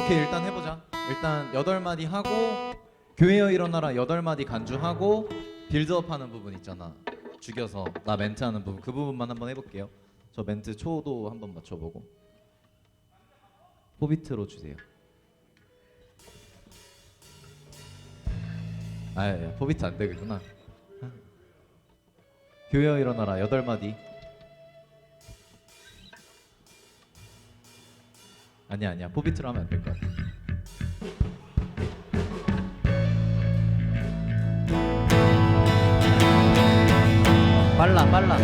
오케이, 일단 해보자. 일단 8마디 하고 교회여 일어나라 8마디 간주하고 빌드업 하는 부분 있잖아. 죽여서 나 멘트 하는 부분, 그 부분만 한번 해볼게요. 저 멘트 초도 한번 맞춰보고. 호비트로 주세요. 아야, 호비트 안 되겠구나. 교회여 일어나라 8마디. 아니야, 호비트로 하면 안 될 것 같아. 빨라.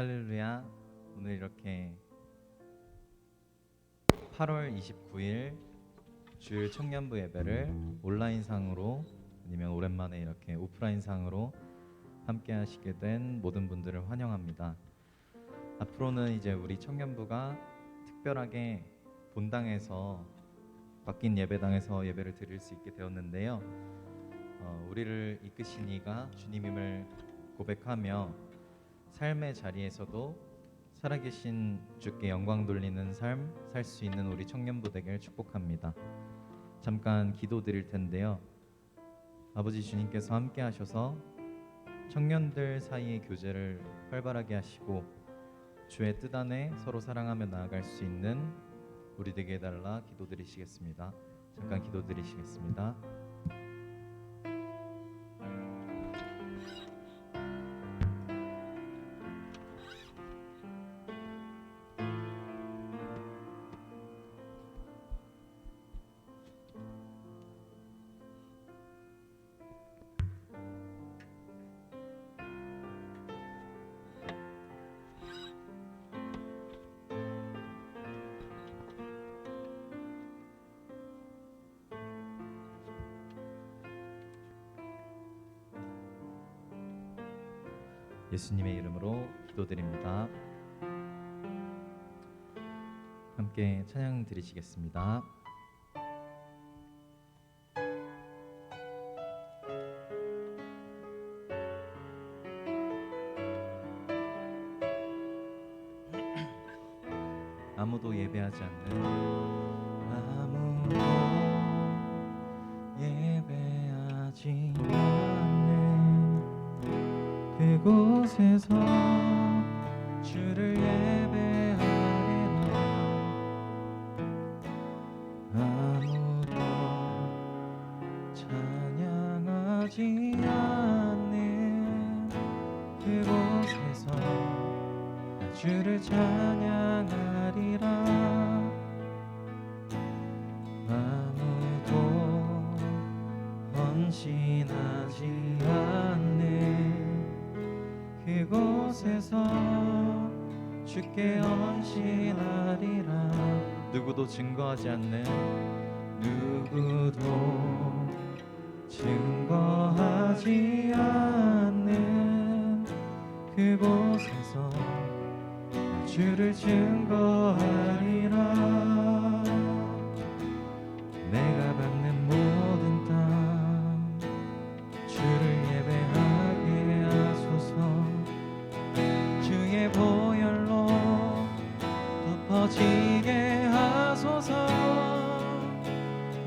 할렐루야. 오늘 이렇게 8월 29일 주일 청년부 예배를 온라인상으로 아니면 오랜만에 이렇게 오프라인상으로 함께 하시게 된 모든 분들을 환영합니다. 앞으로는 이제 우리 청년부가 특별하게 본당에서 바뀐 예배당에서 예배를 드릴 수 있게 되었는데요. 우리를 이끄신 이가 주님임을 고백하며 삶의 자리에서도 살아계신 주께 영광 돌리는 삶 살 수 있는 우리 청년부 되길 축복합니다. 잠깐 기도 드릴 텐데요. 아버지 주님께서 함께 하셔서 청년들 사이의 교제를 활발하게 하시고 주의 뜻 안에 서로 사랑하며 나아갈 수 있는 우리 되게 해달라 기도드리시겠습니다. 잠깐 기도드리시겠습니다. 예수님의 이름으로 기도드립니다. 함께 찬양 드리시겠습니다. 아무도 예배하지 않는 아무도 예배하지 않는 그곳에서 주를 예배하리라. 아무도 찬양하지 않는 그곳에서 나 주를 찬양하리라. 아무도 헌신하지 않는 그곳에서 주께 헌신하리라. 누구도 증거하지 않는 누구도 증거하지 않는 그곳에서 주를 증거하리라. 내가 밟는 모든 땅 주를 예배하게 하소서. 주의 보혈로 덮어지게 하소서.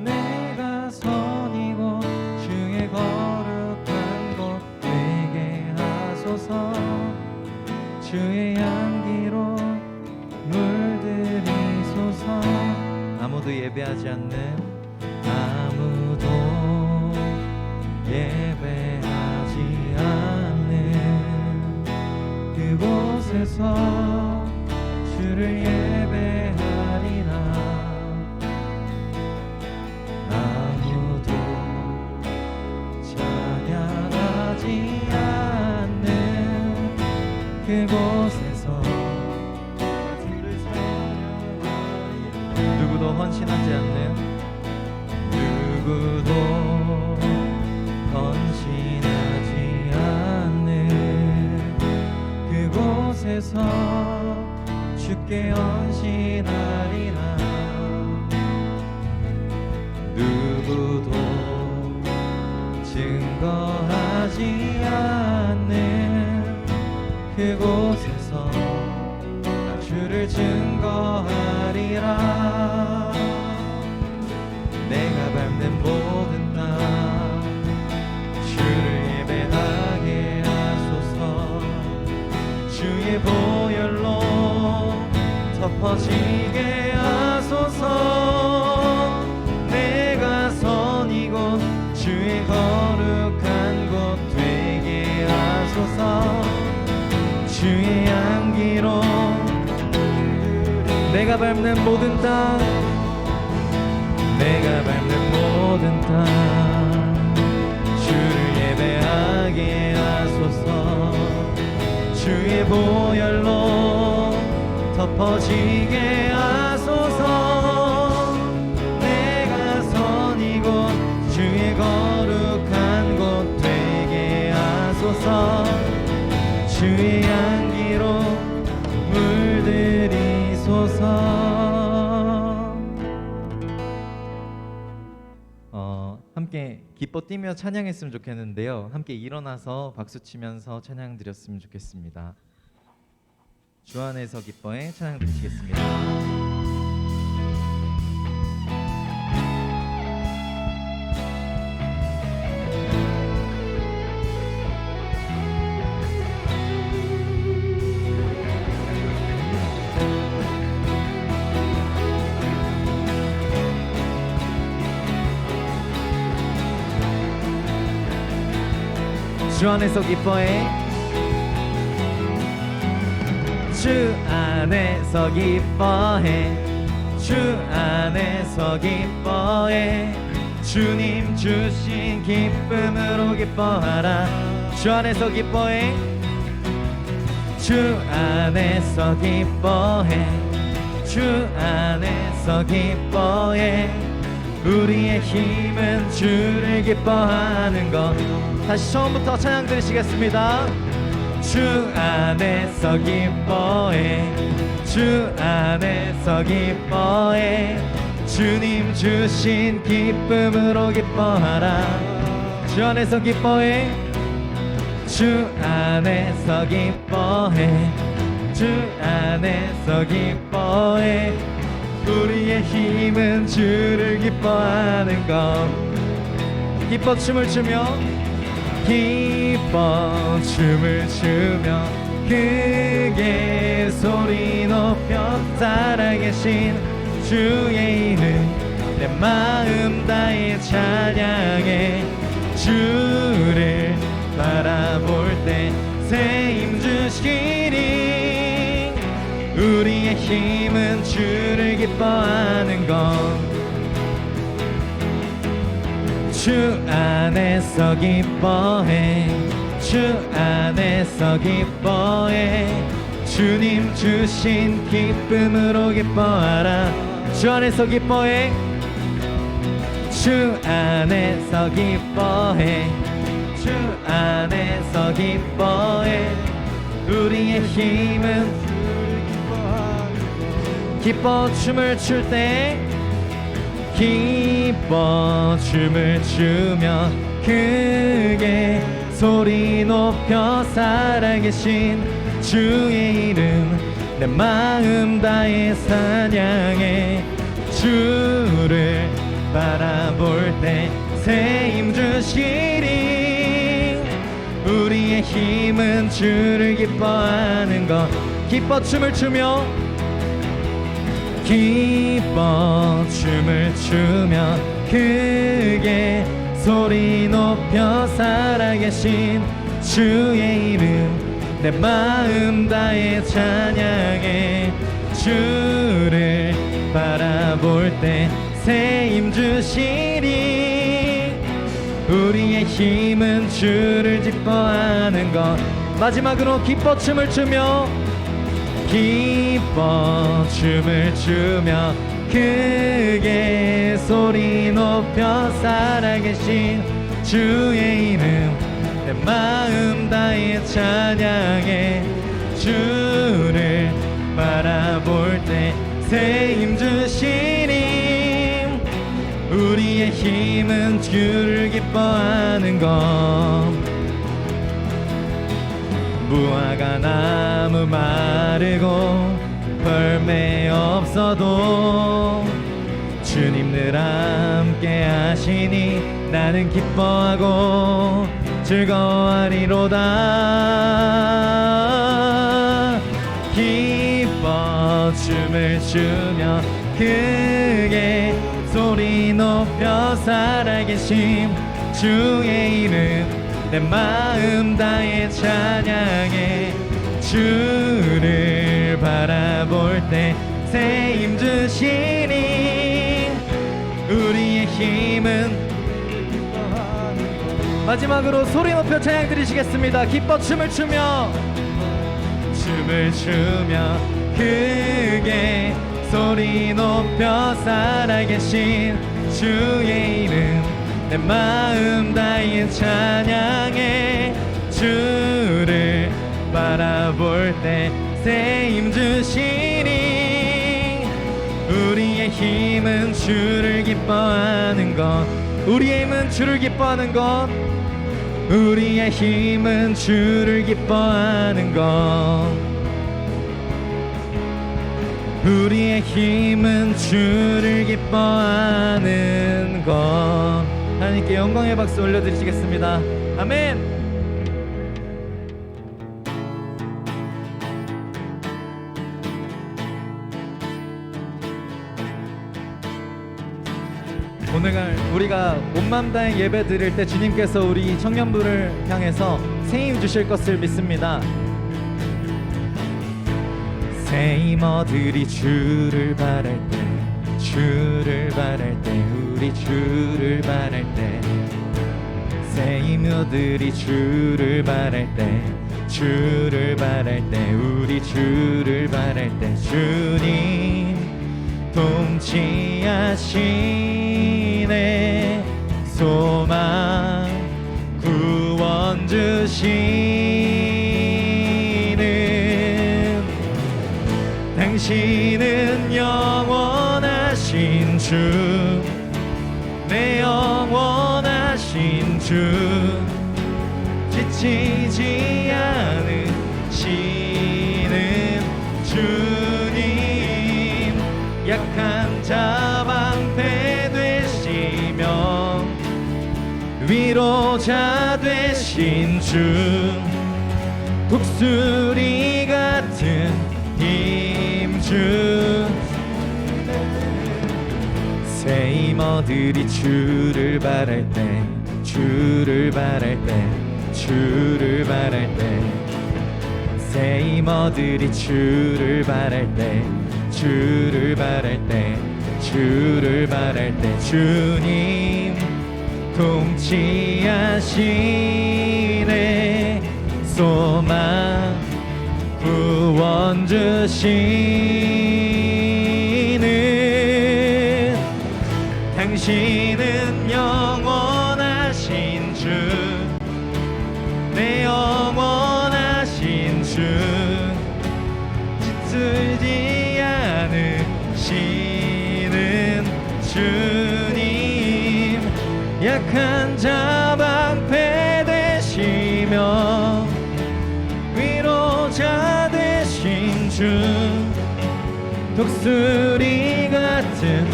내가 선이고 주의 거룩한 곳 되게 하소서. 주의 향기로 물들이소서. 아무도 예배하지 않는 아무도 예배하지 않는 그곳에서 주를 예배하리라. 아무도 찬양하지 않는 그곳에서 주를 찬양하리라. 누구도 헌신하지 않는 누구도 헌신하지 않는 그곳에서 주께 헌신하리라. 누구도 증거하지 않는 그곳에서 나 주를 증거하리라. 내가 밟는 모든 땅 주를 예배하게 하소서. 주의 보혈로 덮어지게 하소서. 내가 선이고 주의 거룩한 곳 되게 하소서. 주의 향기로 내가 밟는 모든 땅 내가 밟는 모든 땅 주를 예배하게 하소서. 주의 주의 보혈로 덮어지게 하소서. 내가 선 이곳 주의 거룩한 곳 되게 하소서. 주의 향기로 물들이소서. 함께 기뻐 뛰며 찬양했으면 좋겠는데요. 함께 일어나서 박수 치면서 찬양 드렸으면 좋겠습니다. 주 안에서 기뻐해 찬양 드리시겠습니다. 주 안에서 기뻐해. 주 안에서 기뻐해. 주 안에서 기뻐해. 주님 주신 기쁨으로 기뻐하라. 주 안에서 기뻐해. 주 안에서 기뻐해. 주 안에서 기뻐해. 우리의 힘은 주를 기뻐하는 것. 다시 처음부터 찬양 드리시겠습니다. 주 안에서 기뻐해. 주 안에서 기뻐해. 주님 주신 기쁨으로 기뻐하라. 주 안에서 기뻐해. 주 안에서 기뻐해. 주 안에서 기뻐해. 우리의 힘은 주를 기뻐하는 것. 기뻐 춤을 추며 기뻐 춤을 추며 크게 소리 높여 살아계신 주의 이름 내 마음 다해 찬양해. 주를 바라볼 때 새 힘 주시니 우리의 힘은 주를 기뻐하는 것. 주 안에서 기뻐해. 주 안에서 기뻐해. 주님 주신 기쁨으로 기뻐하라. 주 안에서 기뻐해. 주 안에서 기뻐해. 주 안에서 기뻐해. 우리의 힘은 기뻐 춤을 출 때 기뻐 춤을 추며 크게 소리 높여 살아계신 주의 이름 내 마음 다해 찬양해. 주를 바라볼 때 새 힘 주시리. 우리의 힘은 주를 기뻐하는 것. 기뻐 춤을 추며 기뻐 춤을 추며 크게 소리 높여 살아계신 주의 이름 내 마음 다해 찬양해. 주를 바라볼 때 새 힘 주시리. 우리의 힘은 주를 기뻐하는 것. 마지막으로 기뻐 춤을 추며 기뻐 춤을 추며 크게 소리 높여 살아계신 주의 이름 내 마음 다해 찬양해. 주를 바라볼 때 새 힘 주시니 우리의 힘은 주를 기뻐하는 것. 무화과 나무 마르고 열매 없어도 주님 늘 함께 하시니 나는 기뻐하고 즐거워하리로다. 기뻐 춤을 추며 크게 소리 높여 살아계신 주의 이름 내 마음 다해 찬양해. 주를 바라볼 때 새 힘 주시니 우리의 힘은. 마지막으로 소리 높여 찬양 드리시겠습니다. 기뻐 춤을 추며 춤을 추며 크게 소리 높여 살아계신 주의 이름 내 마음 다해 찬양해. 주를 바라볼 때 새 힘 주시니 우리의 힘은 주를 기뻐하는 것. 우리의 힘은 주를 기뻐하는 것. 우리의 힘은 주를 기뻐하는 것. 우리의 힘은 주를 기뻐하는 것. 하나님께 영광의 박수 올려드리시겠습니다. 아멘. 오늘 우리가 온맘 다해 예배 드릴 때 주님께서 우리 청년부를 향해서 새 힘 주실 것을 믿습니다. 새 힘 얻으리 주를 바랄 때, 주를 바랄 때, 우리 주를 바랄 때. 새 힘 얻으리 주를 바랄 때, 주를 바랄 때, 우리 주를 바랄 때. 주님 통치하시네 소망 구원 주시는 당신은 영원하신 주 내 영원하신 주 지치지 않으시는 주님 약한 자 방패 되시며 위로자 되신 주 독수리 같은 힘주 새 힘 얻으리 주를 바랄 때 주를 바랄 때 주를 바랄 때 새 힘 얻으리 주를 바랄 때 주를 바랄 때 주를 바랄 때 주님 통치하시네 소망 구원 주시는 당신은 영원하신 주 내 영원하신 주 지치지 않으시는 주님 약한 자 방패 되시며 위로자 되신 주 독수리 같은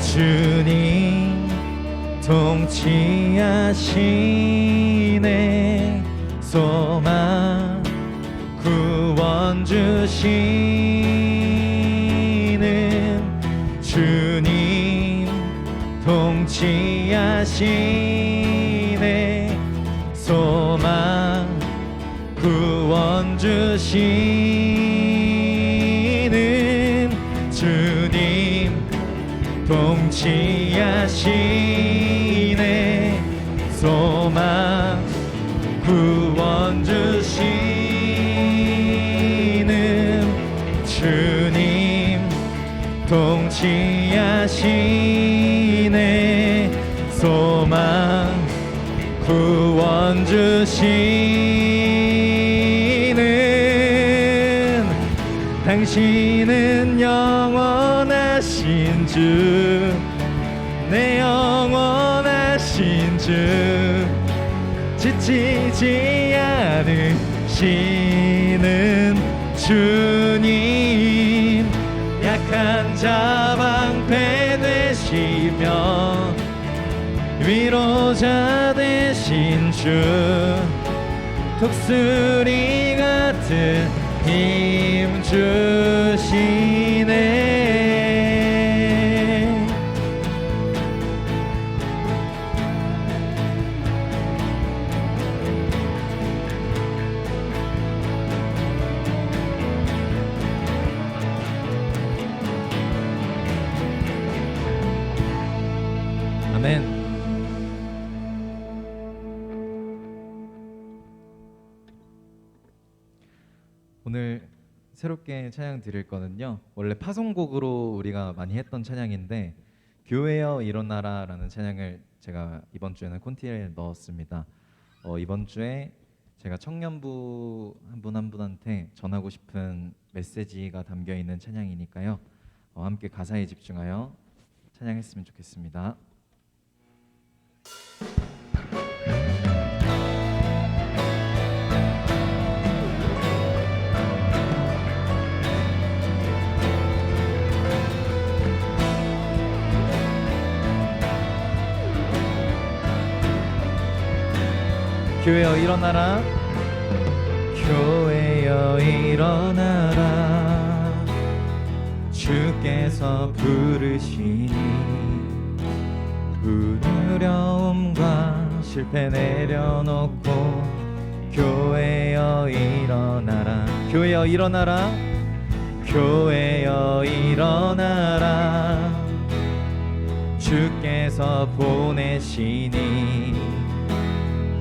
주님 통치하시네 소망 구원 주시는 주님 통치하시네 소망 구원 주시는 주님 통치하시네 소망 구원 주시는 주님 통치하시네 소망 구원 주시는 당신은 영원하신 주 내 영원하신 주 지치지 않으시는 주님 약한 자 방패 되시며 위로자 되신 주 독수리 같은 힘 주시네 아멘. 오늘 새롭게 찬양 드릴 거는요. 원래 파송곡으로 우리가 많이 했던 찬양인데 교회여 일어나라라는 찬양을 제가 이번 주에는 콘티에 넣었습니다. 이번 주에 제가 청년부 한 분 한 분한테 전하고 싶은 메시지가 담겨 있는 찬양이니까요. 함께 가사에 집중하여 찬양했으면 좋겠습니다. 교회여 일어나라, 교회여 일어나라, 주께서 부르시니 두려움과 실패 내려놓고 교회여 일어나라, 교회여 일어나라, 교회여 일어나라, 주께서 보내시니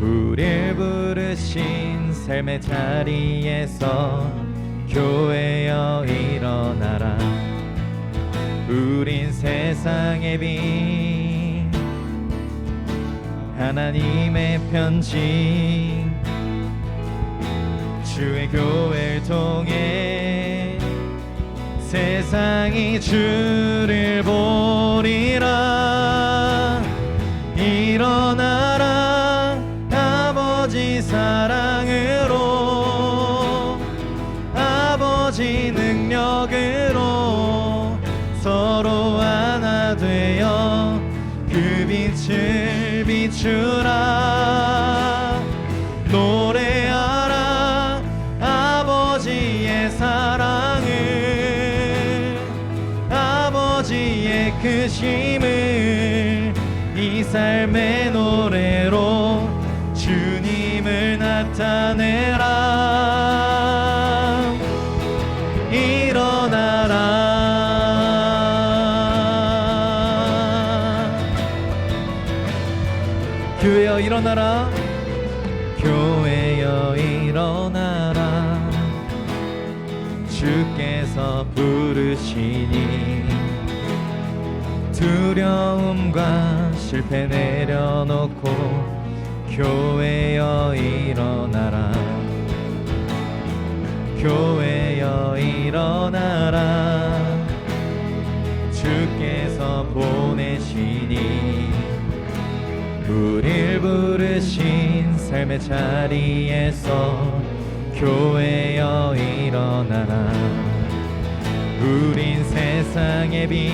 우릴 부르신 삶의 자리에서 교회여 일어나라. 우린 세상의 빛, 하나님의 편지, 주의 교회를 통해 세상이 주를 보리라. 일어나라 아버지 사랑으로, 아버지 능력으로 서로 하나 되어 그 빛을 비추라. 노래하라 아버지의 사랑을, 아버지의 크심을 이 삶의 노래로 주님을 나타내라. 일어나라, 교회여 일어나라, 교회여 일어나라, 주께서 부르시니 두려움과 실패 내려놓고 교회여 일어나라, 교회여 일어나라, 주께서 보내시니 우릴 부르신 삶의 자리에서 교회여 일어나라. 우린 세상의 빛,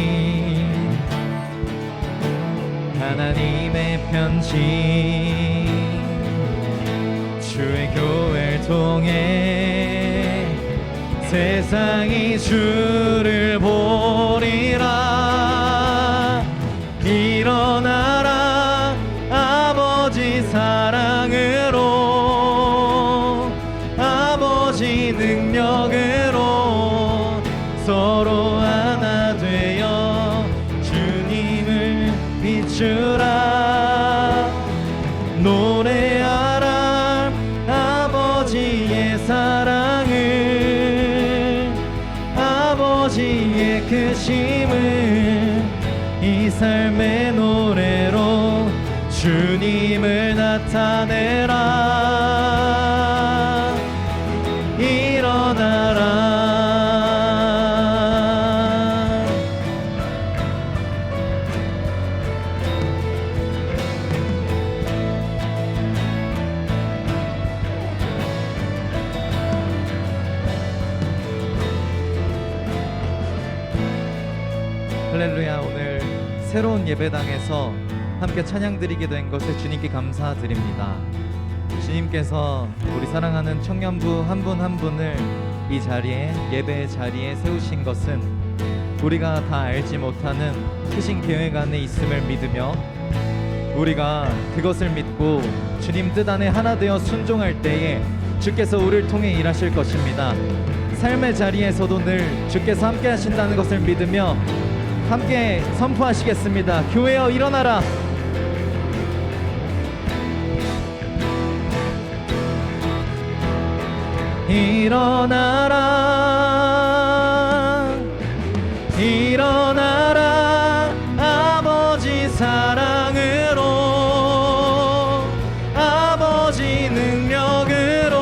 하나님의 편지, 주의 교회를 통해 세상이 주를 보리라. 일어나라 아버지 사랑으로, 아버지 능력으로 서로 하나 되어 주님을 비추라. 노래하라 아버지의 사랑을, 아버지의 크심을 이 삶의 노래로 주님을 나타내라. 일어나라. 할렐루야. 오늘 새로운 예배당에서 함께 찬양 드리게 된 것에 주님께 감사드립니다. 주님께서 우리 사랑하는 청년부 한 분 한 분을 이 자리에, 예배의 자리에 세우신 것은 우리가 다 알지 못하는 크신 계획 안에 있음을 믿으며 우리가 그것을 믿고 주님 뜻 안에 하나 되어 순종할 때에 주께서 우리를 통해 일하실 것입니다. 삶의 자리에서도 늘 주께서 함께 하신다는 것을 믿으며 함께 선포하시겠습니다. 교회여 일어나라. 일어나라 일어나라 아버지 사랑으로 아버지 능력으로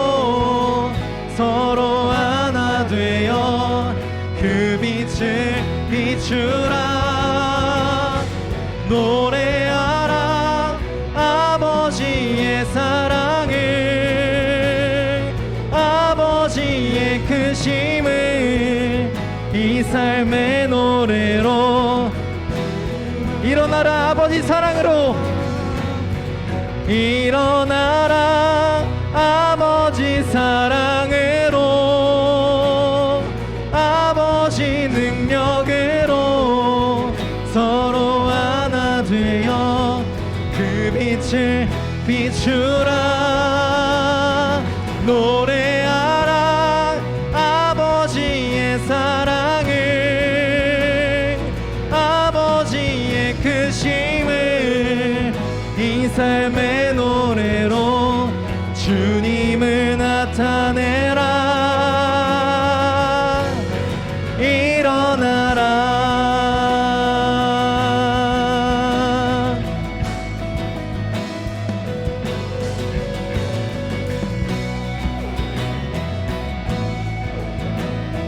서로 하나 되어 그 빛을 비추라 노래하라 아버지의 사랑을 아버지의 크심을 이 삶의 노래로 일어나라 아버지 사랑으로 일어나라 아버지 사랑으로 아버지 능력으로 서로 하나 되어 그 빛을 비추라 노래하라 아버지의 사랑을 아버지의 크심을 이 삶의 노래로 주님을 나타내라 일어나라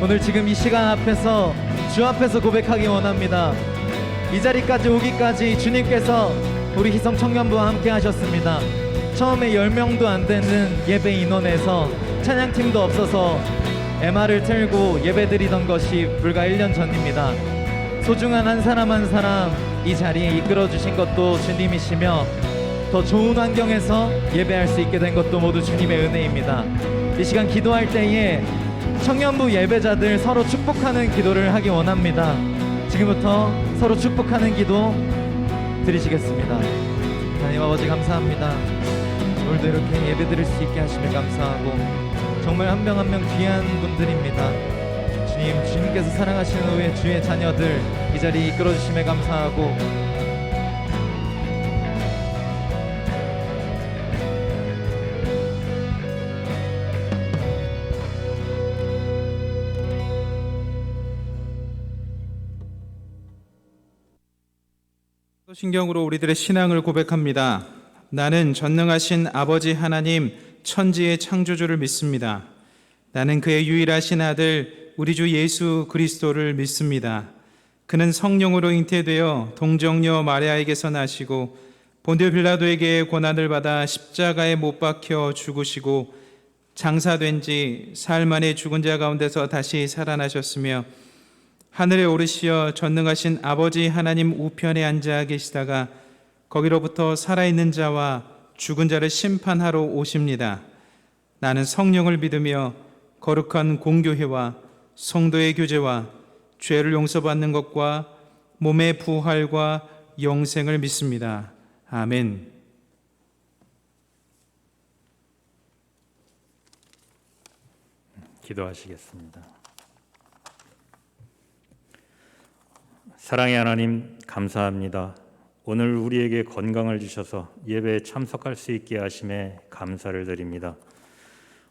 오늘 지금 이 시간 앞에서 주 앞에서 고백하기 원합니다. 이 자리까지 오기까지 주님께서 우리 희성 청년부와 함께 하셨습니다. 처음에 10명도 안 되는 예배 인원에서 찬양팀도 없어서 MR을 틀고 예배 드리던 것이 불과 1년 전입니다. 소중한 한 사람 한 사람 이 자리에 이끌어 주신 것도 주님이시며 더 좋은 환경에서 예배할 수 있게 된 것도 모두 주님의 은혜입니다. 이 시간 기도할 때에 청년부 예배자들 서로 축복하는 기도를 하기 원합니다. 지금부터 서로 축복하는 기도 드리시겠습니다. 하나님 아버지 감사합니다. 오늘도 이렇게 예배 드릴 수 있게 하시며 감사하고 정말 한 명 한 명 귀한 분들입니다. 주님, 주님께서 사랑하시는 우리 주의 자녀들 이 자리에 이끌어 주심에 감사하고 신경으로 우리들의 신앙을 고백합니다. 나는 전능하신 아버지 하나님 천지의 창조주를 믿습니다. 나는 그의 유일하신 아들 우리 주 예수 그리스도를 믿습니다. 그는 성령으로 잉태되어 동정녀 마리아에게서 나시고 본디오 빌라도에게 고난을 받아 십자가에 못 박혀 죽으시고 장사된 지 사흘 만에 죽은 자 가운데서 다시 살아나셨으며 하늘에 오르시어 전능하신 아버지 하나님 우편에 앉아 계시다가 거기로부터 살아있는 자와 죽은 자를 심판하러 오십니다. 나는 성령을 믿으며 거룩한 공교회와 성도의 교제와 죄를 용서받는 것과 몸의 부활과 영생을 믿습니다. 아멘. 기도하시겠습니다. 사랑의 하나님, 감사합니다. 오늘 우리에게 건강을 주셔서 예배에 참석할 수 있게 하심에 감사를 드립니다.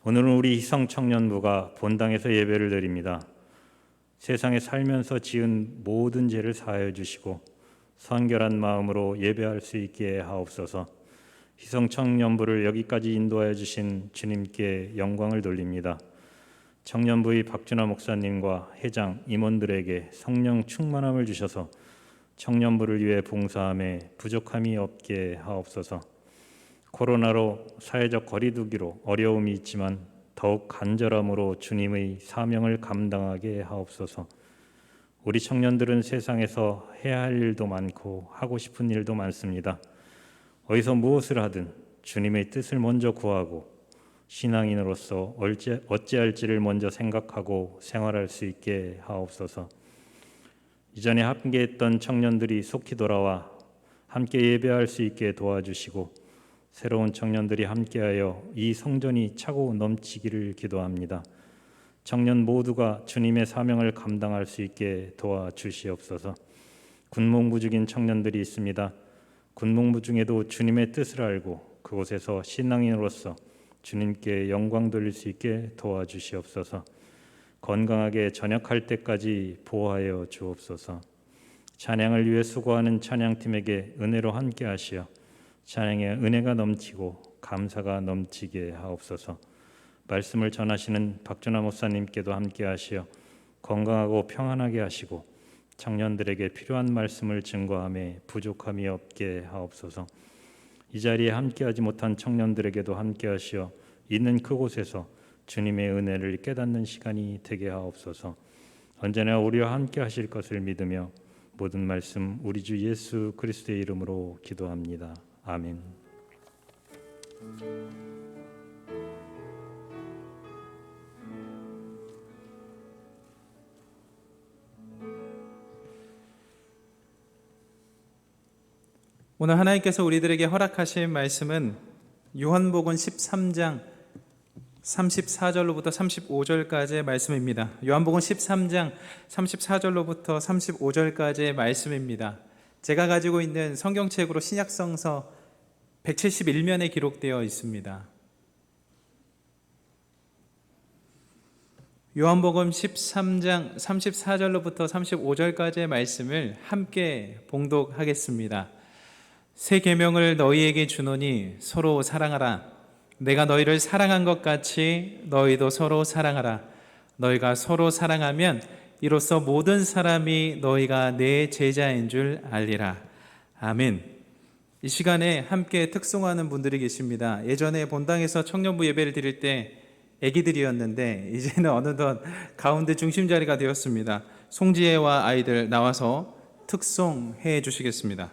오늘은 우리 희성청년부가 본당에서 예배를 드립니다. 세상에 살면서 지은 모든 죄를 사하여 주시고 선결한 마음으로 예배할 수 있게 하옵소서. 희성청년부를 여기까지 인도하여 주신 주님께 영광을 돌립니다. 청년부의 박준하 목사님과 회장, 임원들에게 성령 충만함을 주셔서 청년부를 위해 봉사함에 부족함이 없게 하옵소서. 코로나로 사회적 거리두기로 어려움이 있지만 더욱 간절함으로 주님의 사명을 감당하게 하옵소서. 우리 청년들은 세상에서 해야 할 일도 많고 하고 싶은 일도 많습니다. 어디서 무엇을 하든 주님의 뜻을 먼저 구하고 신앙인으로서 어찌할지를 먼저 생각하고 생활할 수 있게 하옵소서. 이전에 함께했던 청년들이 속히 돌아와 함께 예배할 수 있게 도와주시고 새로운 청년들이 함께하여 이 성전이 차고 넘치기를 기도합니다. 청년 모두가 주님의 사명을 감당할 수 있게 도와주시옵소서. 군복무 중인 청년들이 있습니다. 군복무 중에도 주님의 뜻을 알고 그곳에서 신앙인으로서 주님께 영광 돌릴 수 있게 도와주시옵소서. 건강하게 전역할 때까지 보호하여 주옵소서. 찬양을 위해 수고하는 찬양팀에게 은혜로 함께 하시어 찬양의 은혜가 넘치고 감사가 넘치게 하옵소서. 말씀을 전하시는 박준하 목사님께도 함께 하시어 건강하고 평안하게 하시고 청년들에게 필요한 말씀을 증거함에 부족함이 없게 하옵소서. 이 자리에 함께하지 못한 청년들에게도 함께 하시어 있는 그곳에서 주님의 은혜를 깨닫는 시간이 되게 하옵소서. 언제나 우리와 함께 하실 것을 믿으며 모든 말씀 우리 주 예수 그리스도의 이름으로 기도합니다. 아멘. 오늘 하나님께서 우리들에게 허락하신 말씀은 요한복음 13장 34절로부터 35절까지의 말씀입니다. 요한복음 13장 34절로부터 35절까지의 말씀입니다. 제가 가지고 있는 성경책으로 신약성서 171면에 기록되어 있습니다. 요한복음 13장 34절로부터 35절까지의 말씀을 함께 봉독하겠습니다. 새 계명을 너희에게 주노니 서로 사랑하라. 내가 너희를 사랑한 것 같이 너희도 서로 사랑하라. 너희가 서로 사랑하면 이로써 모든 사람이 너희가 내 제자인 줄 알리라. 아멘. 이 시간에 함께 특송하는 분들이 계십니다. 예전에 본당에서 청년부 예배를 드릴 때 아기들이었는데 이제는 어느덧 가운데 중심 자리가 되었습니다. 송지혜와 아이들 나와서 특송해 주시겠습니다.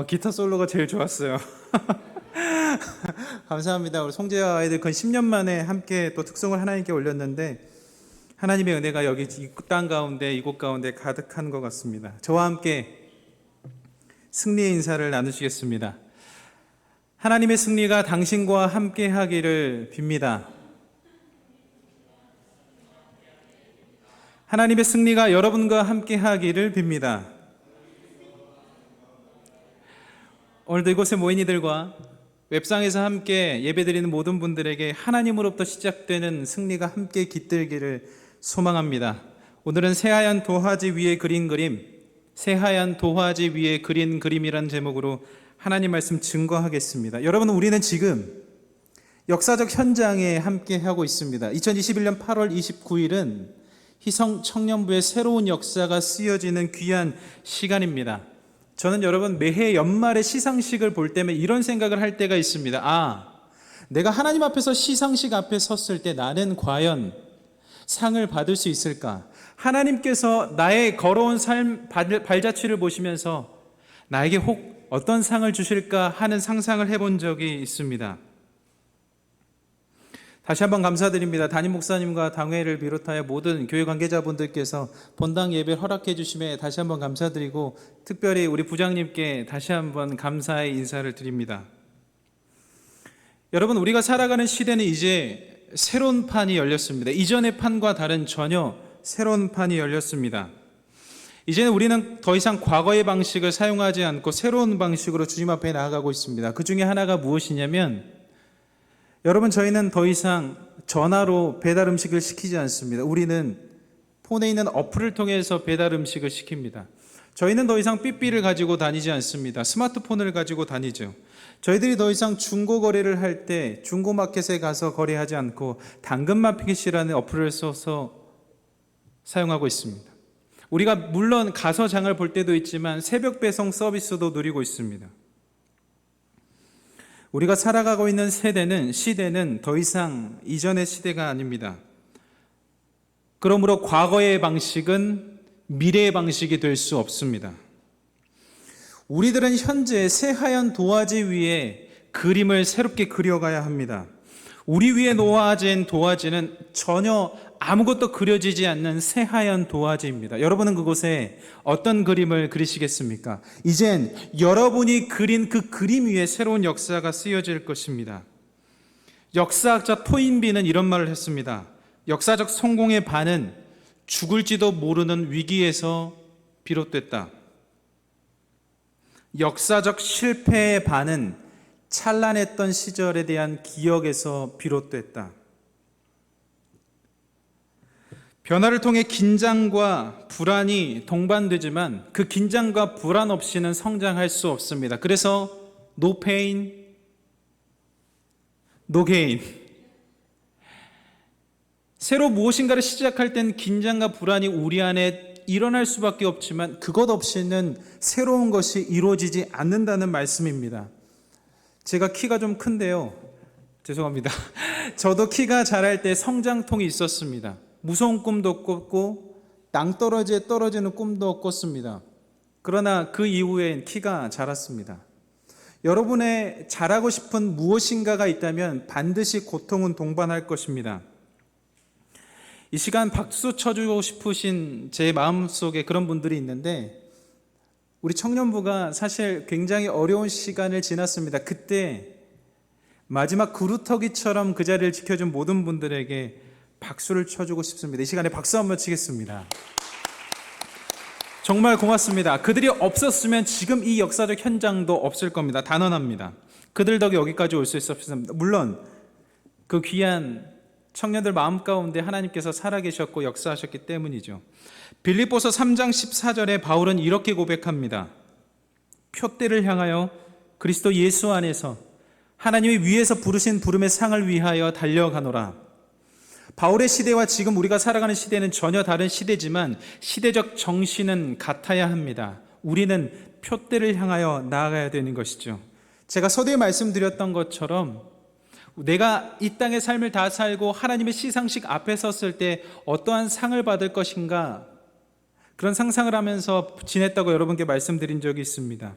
기타 솔로가 제일 좋았어요. 감사합니다. 우리 송재와 아이들 근 10년 만에 함께 또 특송을 하나님께 올렸는데 하나님의 은혜가 여기 이 땅 가운데 이곳 가운데 가득한 것 같습니다. 저와 함께 승리의 인사를 나누시겠습니다. 하나님의 승리가 당신과 함께 하기를 빕니다. 하나님의 승리가 여러분과 함께 하기를 빕니다. 오늘도 이곳에 모인 이들과 웹상에서 함께 예배드리는 모든 분들에게 하나님으로부터 시작되는 승리가 함께 깃들기를 소망합니다. 오늘은 새하얀 도화지 위에 그린 그림, 새하얀 도화지 위에 그린 그림이라는 제목으로 하나님 말씀 증거하겠습니다. 여러분, 우리는 지금 역사적 현장에 함께 하고 있습니다. 2021년 8월 29일은 희성 청년부의 새로운 역사가 쓰여지는 귀한 시간입니다. 저는 여러분 매해 연말에 시상식을 볼 때면 이런 생각을 할 때가 있습니다. 내가 하나님 앞에서 시상식 앞에 섰을 때 나는 과연 상을 받을 수 있을까? 하나님께서 나의 걸어온 삶 발자취를 보시면서 나에게 혹 어떤 상을 주실까 하는 상상을 해본 적이 있습니다. 다시 한번 감사드립니다. 담임 목사님과 당회를 비롯하여 모든 교회 관계자분들께서 본당 예배를 허락해 주심에 다시 한번 감사드리고, 특별히 우리 부장님께 다시 한번 감사의 인사를 드립니다. 여러분, 우리가 살아가는 시대는 이제 새로운 판이 열렸습니다. 이전의 판과 다른 전혀 새로운 판이 열렸습니다. 이제는 우리는 더 이상 과거의 방식을 사용하지 않고 새로운 방식으로 주님 앞에 나아가고 있습니다. 그 중에 하나가 무엇이냐면, 여러분, 저희는 더 이상 전화로 배달 음식을 시키지 않습니다. 우리는 폰에 있는 어플을 통해서 배달 음식을 시킵니다. 저희는 더 이상 삐삐를 가지고 다니지 않습니다. 스마트폰을 가지고 다니죠. 저희들이 더 이상 중고 거래를 할 때 중고마켓에 가서 거래하지 않고 당근마켓이라는 어플을 써서 사용하고 있습니다. 우리가 물론 가서 장을 볼 때도 있지만 새벽 배송 서비스도 누리고 있습니다. 우리가 살아가고 있는 시대는 더 이상 이전의 시대가 아닙니다. 그러므로 과거의 방식은 미래의 방식이 될 수 없습니다. 우리들은 현재 새하얀 도화지 위에 그림을 새롭게 그려가야 합니다. 우리 위에 놓아진 도화지는 전혀 아무것도 그려지지 않는 새하얀 도화지입니다. 여러분은 그곳에 어떤 그림을 그리시겠습니까? 이젠 여러분이 그린 그 그림 위에 새로운 역사가 쓰여질 것입니다. 역사학자 토인비는 이런 말을 했습니다. 역사적 성공의 반은 죽을지도 모르는 위기에서 비롯됐다. 역사적 실패의 반은 찬란했던 시절에 대한 기억에서 비롯됐다. 변화를 통해 긴장과 불안이 동반되지만 그 긴장과 불안 없이는 성장할 수 없습니다. 그래서 no pain, no gain. 새로 무엇인가를 시작할 땐 긴장과 불안이 우리 안에 일어날 수밖에 없지만 그것 없이는 새로운 것이 이루어지지 않는다는 말씀입니다. 제가 키가 좀 큰데요. 죄송합니다. 저도 키가 자랄 때 성장통이 있었습니다. 무서운 꿈도 꿨고 낭떠러지에 떨어지는 꿈도 꿨습니다. 그러나 그 이후엔 키가 자랐습니다. 여러분의 잘하고 싶은 무엇인가가 있다면 반드시 고통은 동반할 것입니다. 이 시간 박수 쳐주고 싶으신 제 마음속에 그런 분들이 있는데, 우리 청년부가 사실 굉장히 어려운 시간을 지났습니다. 그때 마지막 그루터기처럼 그 자리를 지켜준 모든 분들에게 박수를 쳐주고 싶습니다. 이 시간에 박수 한번 치겠습니다. 정말 고맙습니다. 그들이 없었으면 지금 이 역사적 현장도 없을 겁니다. 단언합니다. 그들 덕에 여기까지 올 수 있었습니다. 물론 그 귀한 청년들 마음 가운데 하나님께서 살아계셨고 역사하셨기 때문이죠. 빌립보서 3장 14절에 바울은 이렇게 고백합니다. 표대를 향하여 그리스도 예수 안에서 하나님이 위에서 부르신 부름의 상을 위하여 달려가노라. 바울의 시대와 지금 우리가 살아가는 시대는 전혀 다른 시대지만 시대적 정신은 같아야 합니다. 우리는 표대를 향하여 나아가야 되는 것이죠. 제가 서두에 말씀드렸던 것처럼 내가 이 땅의 삶을 다 살고 하나님의 시상식 앞에 섰을 때 어떠한 상을 받을 것인가, 그런 상상을 하면서 지냈다고 여러분께 말씀드린 적이 있습니다.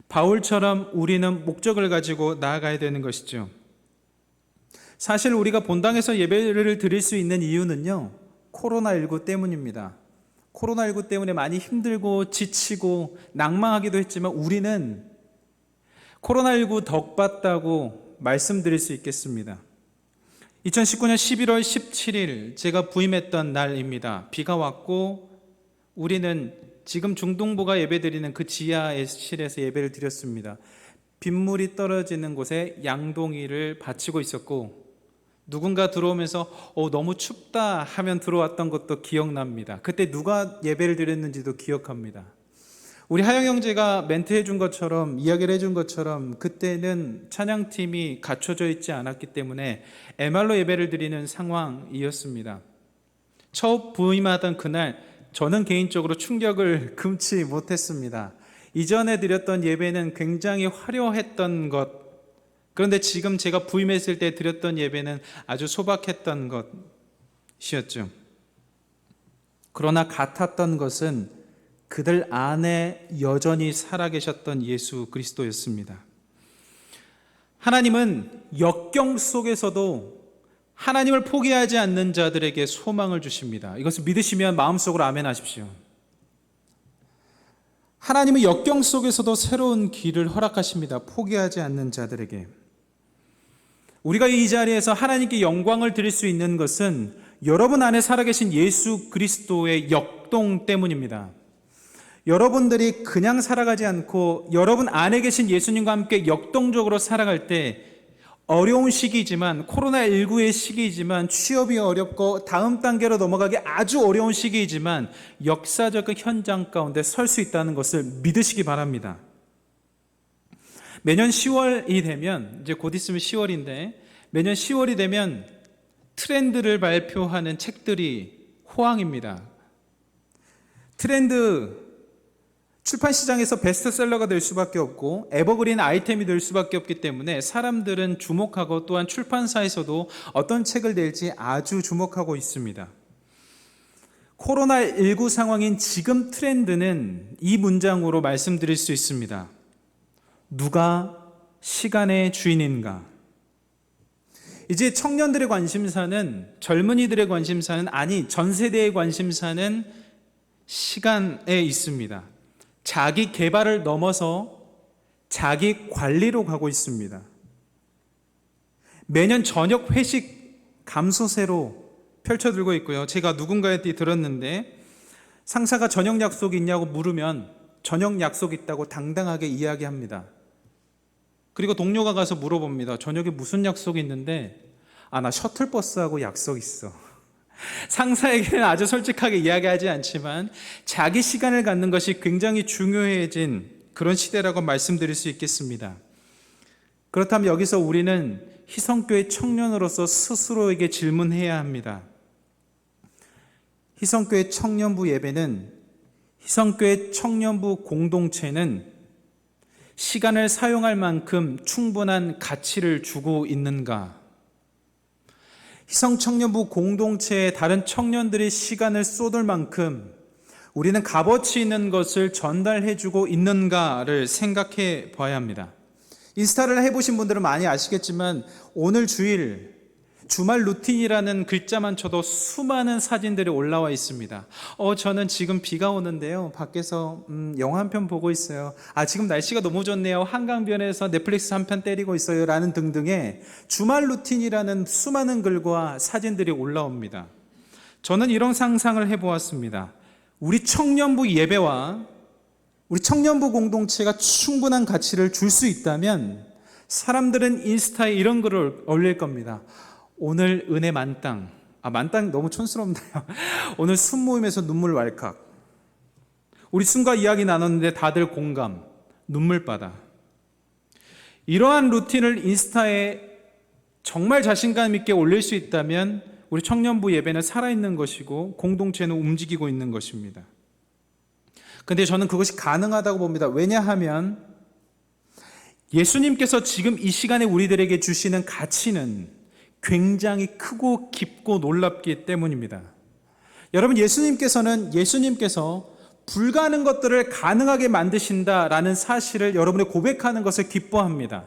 바울처럼 우리는 목적을 가지고 나아가야 되는 것이죠. 사실 우리가 본당에서 예배를 드릴 수 있는 이유는요, 코로나19 때문입니다. 코로나19 때문에 많이 힘들고 지치고 낭망하기도 했지만 우리는 코로나19 덕 봤다고 말씀드릴 수 있겠습니다. 2019년 11월 17일 제가 부임했던 날입니다. 비가 왔고 우리는 지금 중동부가 예배드리는 그 지하의 실에서 예배를 드렸습니다. 빗물이 떨어지는 곳에 양동이를 바치고 있었고 누군가 들어오면서 너무 춥다 하면 들어왔던 것도 기억납니다. 그때 누가 예배를 드렸는지도 기억합니다. 우리 하영 형제가 멘트 해준 것처럼, 이야기를 해준 것처럼 그때는 찬양팀이 갖춰져 있지 않았기 때문에 MR로 예배를 드리는 상황이었습니다. 첫 부임하던 그날 저는 개인적으로 충격을 금치 못했습니다. 이전에 드렸던 예배는 굉장히 화려했던 것, 그런데 지금 제가 부임했을 때 드렸던 예배는 아주 소박했던 것이었죠. 그러나 같았던 것은 그들 안에 여전히 살아계셨던 예수 그리스도였습니다. 하나님은 역경 속에서도 하나님을 포기하지 않는 자들에게 소망을 주십니다. 이것을 믿으시면 마음속으로 아멘 하십시오. 하나님은 역경 속에서도 새로운 길을 허락하십니다. 포기하지 않는 자들에게. 우리가 이 자리에서 하나님께 영광을 드릴 수 있는 것은 여러분 안에 살아계신 예수 그리스도의 역동 때문입니다. 여러분들이 그냥 살아가지 않고 여러분 안에 계신 예수님과 함께 역동적으로 살아갈 때 어려운 시기이지만, 코로나19의 시기이지만, 취업이 어렵고 다음 단계로 넘어가기 아주 어려운 시기이지만 역사적 현장 가운데 설 수 있다는 것을 믿으시기 바랍니다. 매년 10월이 되면, 이제 곧 있으면 10월인데 매년 10월이 되면 트렌드를 발표하는 책들이 호황입니다. 트렌드, 출판시장에서 베스트셀러가 될 수밖에 없고 에버그린 아이템이 될 수밖에 없기 때문에 사람들은 주목하고 또한 출판사에서도 어떤 책을 낼지 아주 주목하고 있습니다. 코로나19 상황인 지금 트렌드는 이 문장으로 말씀드릴 수 있습니다. 누가 시간의 주인인가? 이제 청년들의 관심사는, 젊은이들의 관심사는, 아니 전 세대의 관심사는 시간에 있습니다. 자기 개발을 넘어서 자기 관리로 가고 있습니다. 매년 저녁 회식 감소세로 펼쳐들고 있고요. 제가 누군가한테 들었는데 상사가 저녁 약속이 있냐고 물으면 저녁 약속 있다고 당당하게 이야기합니다. 그리고 동료가 가서 물어봅니다. 저녁에 무슨 약속이 있는데, 나 셔틀버스하고 약속 있어. 상사에게는 아주 솔직하게 이야기하지 않지만 자기 시간을 갖는 것이 굉장히 중요해진 그런 시대라고 말씀드릴 수 있겠습니다. 그렇다면 여기서 우리는 희성교회 청년으로서 스스로에게 질문해야 합니다. 희성교회 청년부 예배는, 희성교회 청년부 공동체는 시간을 사용할 만큼 충분한 가치를 주고 있는가? 희성청년부 공동체에 다른 청년들이 시간을 쏟을 만큼 우리는 값어치 있는 것을 전달해주고 있는가를 생각해 봐야 합니다. 인스타를 해보신 분들은 많이 아시겠지만 오늘 주말 루틴이라는 글자만 쳐도 수많은 사진들이 올라와 있습니다. 저는 지금 비가 오는데요, 밖에서 영화 한 편 보고 있어요. 지금 날씨가 너무 좋네요, 한강변에서 넷플릭스 한 편 때리고 있어요, 라는 등등의 주말 루틴이라는 수많은 글과 사진들이 올라옵니다. 저는 이런 상상을 해보았습니다. 우리 청년부 예배와 우리 청년부 공동체가 충분한 가치를 줄 수 있다면 사람들은 인스타에 이런 글을 올릴 겁니다. 오늘 은혜 만땅. 만땅 너무 촌스럽네요. 오늘 순모임에서 눈물 왈칵. 우리 순과 이야기 나눴는데 다들 공감, 눈물바다. 이러한 루틴을 인스타에 정말 자신감 있게 올릴 수 있다면 우리 청년부 예배는 살아있는 것이고 공동체는 움직이고 있는 것입니다. 그런데 저는 그것이 가능하다고 봅니다. 왜냐하면 예수님께서 지금 이 시간에 우리들에게 주시는 가치는 굉장히 크고 깊고 놀랍기 때문입니다. 여러분, 예수님께서 불가능한 것들을 가능하게 만드신다라는 사실을 여러분이 고백하는 것을 기뻐합니다.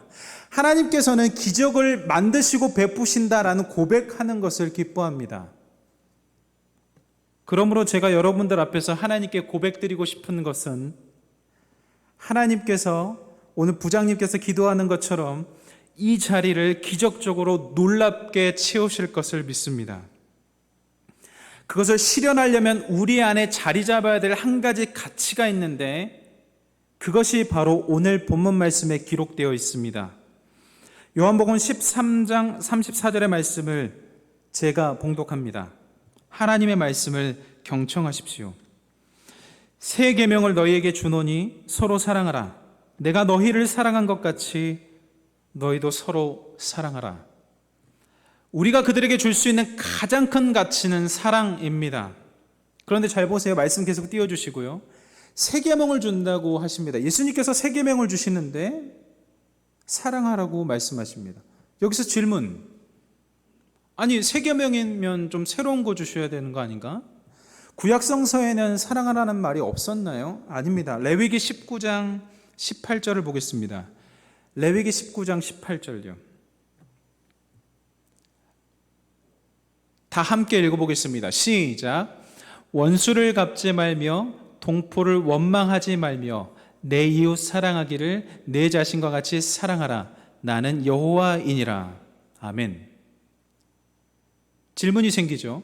하나님께서는 기적을 만드시고 베푸신다라는 고백하는 것을 기뻐합니다. 그러므로 제가 여러분들 앞에서 하나님께 고백드리고 싶은 것은, 하나님께서 오늘 부장님께서 기도하는 것처럼 이 자리를 기적적으로 놀랍게 채우실 것을 믿습니다. 그것을 실현하려면 우리 안에 자리 잡아야 될 한 가지 가치가 있는데 그것이 바로 오늘 본문 말씀에 기록되어 있습니다. 요한복음 13장 34절의 말씀을 제가 봉독합니다. 하나님의 말씀을 경청하십시오. 새 계명을 너희에게 주노니 서로 사랑하라. 내가 너희를 사랑한 것 같이 너희도 서로 사랑하라. 우리가 그들에게 줄 수 있는 가장 큰 가치는 사랑입니다. 그런데 잘 보세요. 말씀 계속 띄워주시고요. 새 계명을 준다고 하십니다. 예수님께서 새 계명을 주시는데 사랑하라고 말씀하십니다. 여기서 질문. 아니, 새 계명이면 좀 새로운 거 주셔야 되는 거 아닌가? 구약성서에는 사랑하라는 말이 없었나요? 아닙니다. 레위기 19장 18절을 보겠습니다. 레위기 19장 18절요. 다 함께 읽어보겠습니다. 시작. 원수를 갚지 말며 동포를 원망하지 말며 내 이웃 사랑하기를 내 자신과 같이 사랑하라. 나는 여호와이니라. 아멘. 질문이 생기죠.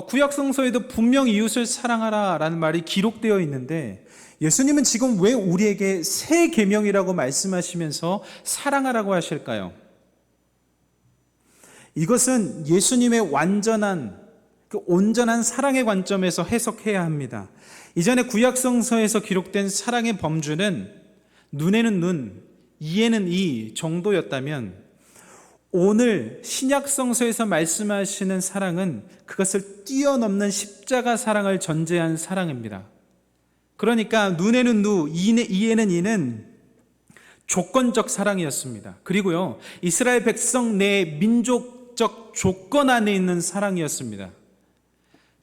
구약성서에도 분명 이웃을 사랑하라 라는 말이 기록되어 있는데 예수님은 지금 왜 우리에게 새 계명이라고 말씀하시면서 사랑하라고 하실까요? 이것은 예수님의 온전한 사랑의 관점에서 해석해야 합니다. 이전에 구약성서에서 기록된 사랑의 범주는 눈에는 눈, 이에는 이 정도였다면 오늘 신약성서에서 말씀하시는 사랑은 그것을 뛰어넘는 십자가 사랑을 전제한 사랑입니다. 그러니까 눈에는 눈, 이에는 이는 조건적 사랑이었습니다. 그리고요, 이스라엘 백성 내 민족적 조건 안에 있는 사랑이었습니다.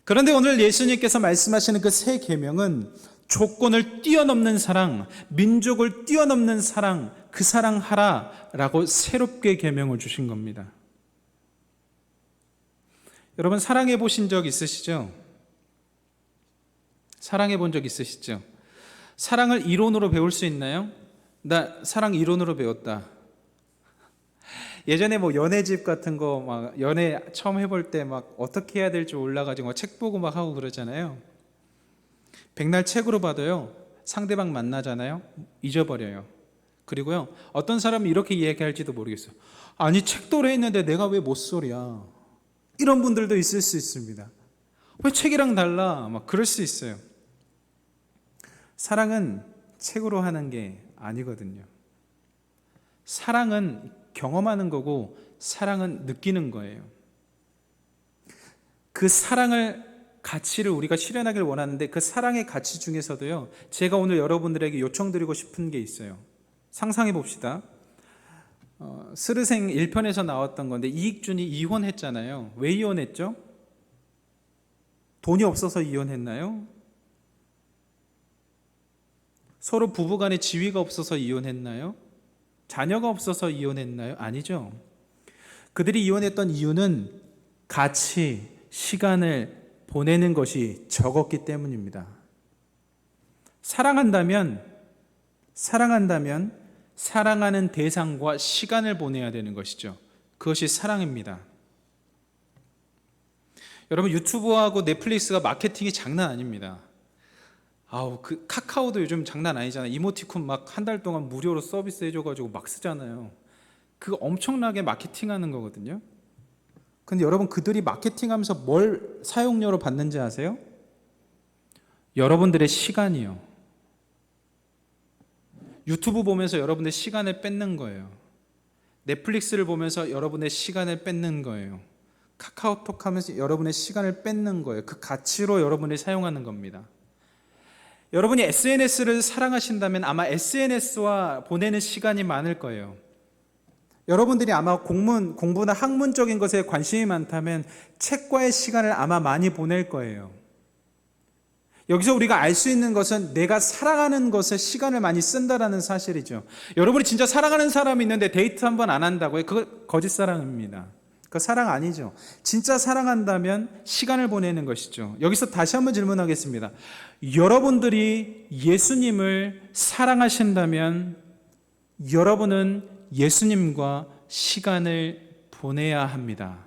그런데 오늘 예수님께서 말씀하시는 그 새 계명은 조건을 뛰어넘는 사랑, 민족을 뛰어넘는 사랑, 그 사랑 하라라고 새롭게 계명을 주신 겁니다. 여러분 사랑해 보신 적 있으시죠? 사랑해 본 적 있으시죠? 사랑을 이론으로 배울 수 있나요? 나 사랑 이론으로 배웠다. 예전에 뭐 연애집 같은 거 막 연애 처음 해볼 때 막 어떻게 해야 될지 몰라가지고 책 보고 막 하고 그러잖아요. 백날 책으로 봐도요, 상대방 만나잖아요, 잊어버려요. 그리고요, 어떤 사람은 이렇게 이야기할지도 모르겠어요. 아니 책도로 했는데 내가 왜 못소리야? 이런 분들도 있을 수 있습니다. 왜 책이랑 달라? 막 그럴 수 있어요. 사랑은 책으로 하는 게 아니거든요. 사랑은 경험하는 거고 사랑은 느끼는 거예요. 그 사랑을 가치를 우리가 실현하길 원하는데 그 사랑의 가치 중에서도요, 제가 오늘 여러분들에게 요청드리고 싶은 게 있어요. 상상해 봅시다. 스르생 1편에서 나왔던 건데 이익준이 이혼했잖아요. 왜 이혼했죠? 돈이 없어서 이혼했나요? 서로 부부간에 지위가 없어서 이혼했나요? 자녀가 없어서 이혼했나요? 아니죠. 그들이 이혼했던 이유는 같이 시간을 보내는 것이 적었기 때문입니다. 사랑한다면 사랑하는 대상과 시간을 보내야 되는 것이죠. 그것이 사랑입니다. 여러분 유튜브하고 넷플릭스가 마케팅이 장난 아닙니다. 그 카카오도 요즘 장난 아니잖아요. 이모티콘 막 한 달 동안 무료로 서비스 해줘가지고 막 쓰잖아요. 그거 엄청나게 마케팅하는 거거든요. 근데 여러분 그들이 마케팅하면서 뭘 사용료로 받는지 아세요? 여러분들의 시간이요. 유튜브 보면서 여러분의 시간을 뺏는 거예요. 넷플릭스를 보면서 여러분의 시간을 뺏는 거예요. 카카오톡 하면서 여러분의 시간을 뺏는 거예요. 그 가치로 여러분이 사용하는 겁니다. 여러분이 SNS를 사랑하신다면 아마 SNS와 보내는 시간이 많을 거예요. 여러분들이 아마 공부나 학문적인 것에 관심이 많다면 책과의 시간을 아마 많이 보낼 거예요. 여기서 우리가 알 수 있는 것은 내가 사랑하는 것에 시간을 많이 쓴다라는 사실이죠. 여러분이 진짜 사랑하는 사람이 있는데 데이트 한 번 안 한다고요? 그거 거짓 사랑입니다. 그거 사랑 아니죠. 진짜 사랑한다면 시간을 보내는 것이죠. 여기서 다시 한번 질문하겠습니다. 여러분들이 예수님을 사랑하신다면 여러분은 예수님과 시간을 보내야 합니다.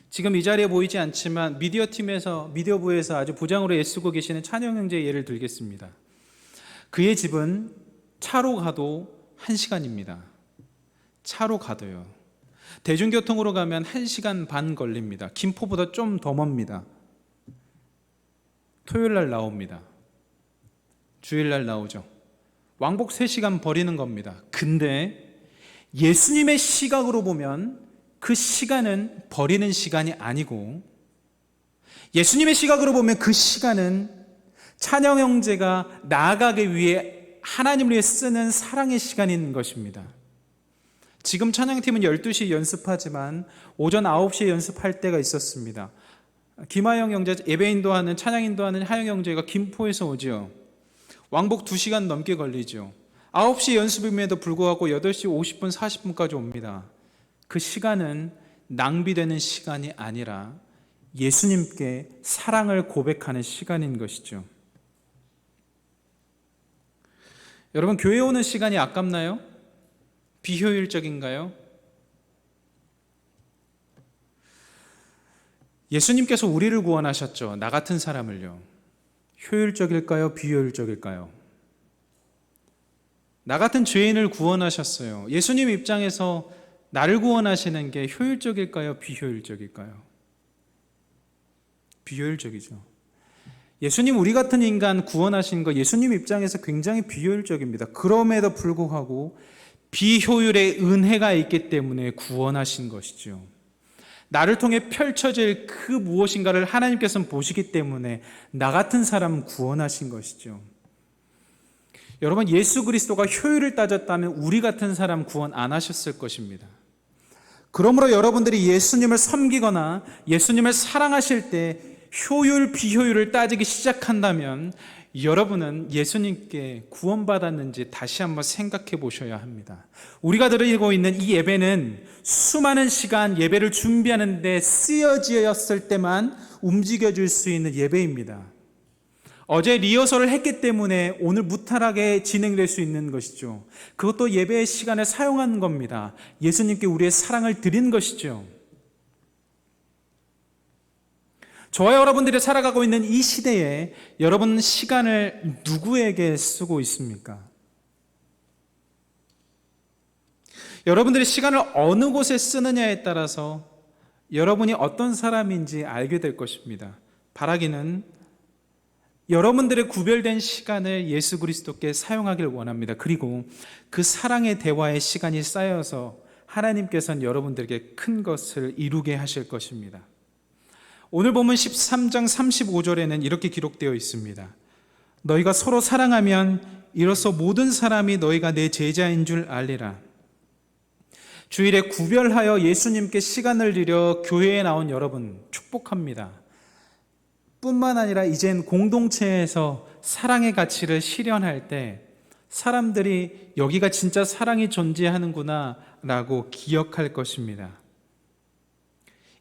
지금 이 자리에 보이지 않지만 미디어부에서 아주 부장으로 애쓰고 계시는 찬영 형제의 예를 들겠습니다. 그의 집은 차로 가도 1시간입니다. 차로 가도요. 대중교통으로 가면 1시간 반 걸립니다. 김포보다 좀 더 멉니다. 토요일 날 나옵니다. 주일 날 나오죠. 왕복 3시간 버리는 겁니다. 근데 예수님의 시각으로 보면 그 시간은 버리는 시간이 아니고, 예수님의 시각으로 보면 그 시간은 찬영 형제가 나아가기 위해 하나님을 위해 쓰는 사랑의 시간인 것입니다. 지금 찬양팀은 12시에 연습하지만 오전 9시에 연습할 때가 있었습니다. 김하영 형제, 예배인도 하는, 찬양인도 하는 하영 형제가 김포에서 오죠. 왕복 2시간 넘게 걸리죠. 9시 연습임에도 불구하고 8시 50분, 40분까지 옵니다. 그 시간은 낭비되는 시간이 아니라 예수님께 사랑을 고백하는 시간인 것이죠. 여러분, 교회 오는 시간이 아깝나요? 비효율적인가요? 예수님께서 우리를 구원하셨죠. 나 같은 사람을요. 효율적일까요? 비효율적일까요? 나 같은 죄인을 구원하셨어요. 예수님 입장에서 나를 구원하시는 게 효율적일까요? 비효율적일까요? 비효율적이죠. 예수님 우리 같은 인간 구원하신 거 예수님 입장에서 굉장히 비효율적입니다. 그럼에도 불구하고 비효율의 은혜가 있기 때문에 구원하신 것이죠. 나를 통해 펼쳐질 그 무엇인가를 하나님께서는 보시기 때문에 나 같은 사람 구원하신 것이죠. 여러분, 예수 그리스도가 효율을 따졌다면 우리 같은 사람 구원 안 하셨을 것입니다. 그러므로 여러분들이 예수님을 섬기거나 예수님을 사랑하실 때 효율, 비효율을 따지기 시작한다면 여러분은 예수님께 구원받았는지 다시 한번 생각해 보셔야 합니다. 우리가 드리고 있는 이 예배는 수많은 시간 예배를 준비하는 데 쓰여지었을 때만 움직여줄 수 있는 예배입니다. 어제 리허설을 했기 때문에 오늘 무탈하게 진행될 수 있는 것이죠. 그것도 예배의 시간을 사용한 겁니다. 예수님께 우리의 사랑을 드린 것이죠. 저와 여러분들이 살아가고 있는 이 시대에 여러분 시간을 누구에게 쓰고 있습니까? 여러분들이 시간을 어느 곳에 쓰느냐에 따라서 여러분이 어떤 사람인지 알게 될 것입니다. 바라기는 여러분들의 구별된 시간을 예수 그리스도께 사용하길 원합니다. 그리고 그 사랑의 대화의 시간이 쌓여서 하나님께서는 여러분들에게 큰 것을 이루게 하실 것입니다. 오늘 보면 13장 35절에는 이렇게 기록되어 있습니다. 너희가 서로 사랑하면 이로써 모든 사람이 너희가 내 제자인 줄 알리라. 주일에 구별하여 예수님께 시간을 들여 교회에 나온 여러분 축복합니다. 뿐만 아니라 이젠 공동체에서 사랑의 가치를 실현할 때 사람들이 여기가 진짜 사랑이 존재하는구나 라고 기억할 것입니다.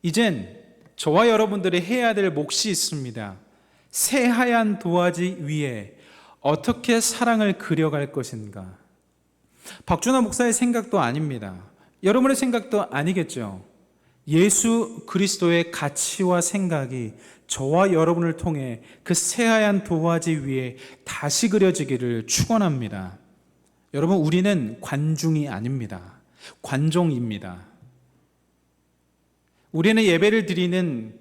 이젠 저와 여러분들이 해야 될 몫이 있습니다. 새하얀 도화지 위에 어떻게 사랑을 그려갈 것인가. 박준하 목사의 생각도 아닙니다. 여러분의 생각도 아니겠죠. 예수 그리스도의 가치와 생각이 저와 여러분을 통해 그 새하얀 도화지 위에 다시 그려지기를 축원합니다. 여러분, 우리는 관중이 아닙니다. 관종입니다. 우리는 예배를 드리는,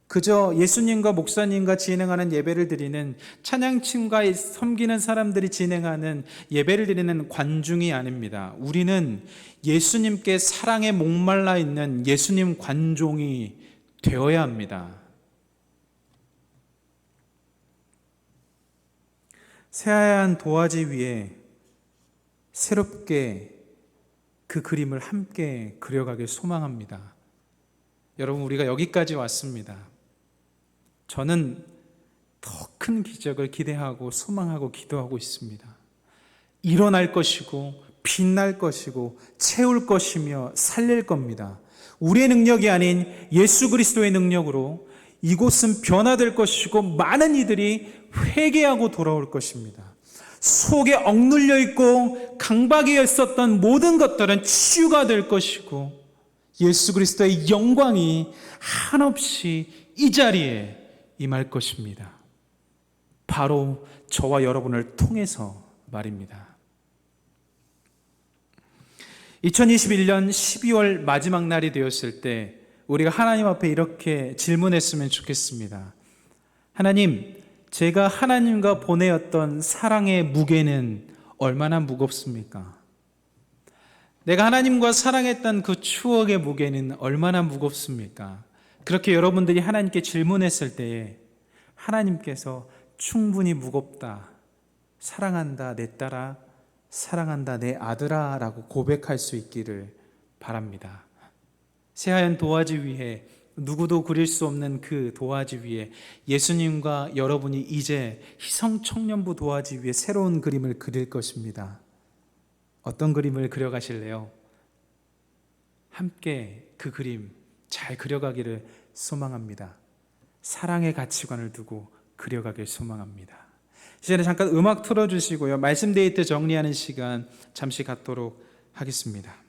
그저 예수님과 목사님과 진행하는 예배를 드리는, 찬양팀과 섬기는 사람들이 진행하는 예배를 드리는 관중이 아닙니다. 우리는 예수님께 사랑에 목말라 있는 예수님 관종이 되어야 합니다. 새하얀 도화지 위에 새롭게 그 그림을 함께 그려가길 소망합니다. 여러분, 우리가 여기까지 왔습니다. 저는 더 큰 기적을 기대하고 소망하고 기도하고 있습니다. 일어날 것이고 빛날 것이고 채울 것이며 살릴 겁니다. 우리의 능력이 아닌 예수 그리스도의 능력으로 이곳은 변화될 것이고 많은 이들이 회개하고 돌아올 것입니다. 속에 억눌려 있고 강박에 있었던 모든 것들은 치유가 될 것이고 예수 그리스도의 영광이 한없이 이 자리에 임할 것입니다. 바로 저와 여러분을 통해서 말입니다. 2021년 12월 마지막 날이 되었을 때 우리가 하나님 앞에 이렇게 질문했으면 좋겠습니다. 하나님, 제가 하나님과 보내었던 사랑의 무게는 얼마나 무겁습니까? 내가 하나님과 사랑했던 그 추억의 무게는 얼마나 무겁습니까? 그렇게 여러분들이 하나님께 질문했을 때에 하나님께서 충분히 무겁다, 사랑한다 내 딸아, 사랑한다 내 아들아 라고 고백할 수 있기를 바랍니다. 새하얀 도화지 위에, 누구도 그릴 수 없는 그 도화지 위에 예수님과 여러분이 이제 희성청년부 도화지 위에 새로운 그림을 그릴 것입니다. 어떤 그림을 그려가실래요? 함께 그 그림 잘 그려가기를 소망합니다. 사랑의 가치관을 두고 그려가길 소망합니다. 이제는 잠깐 음악 틀어주시고요. 말씀 데이트 정리하는 시간 잠시 갖도록 하겠습니다.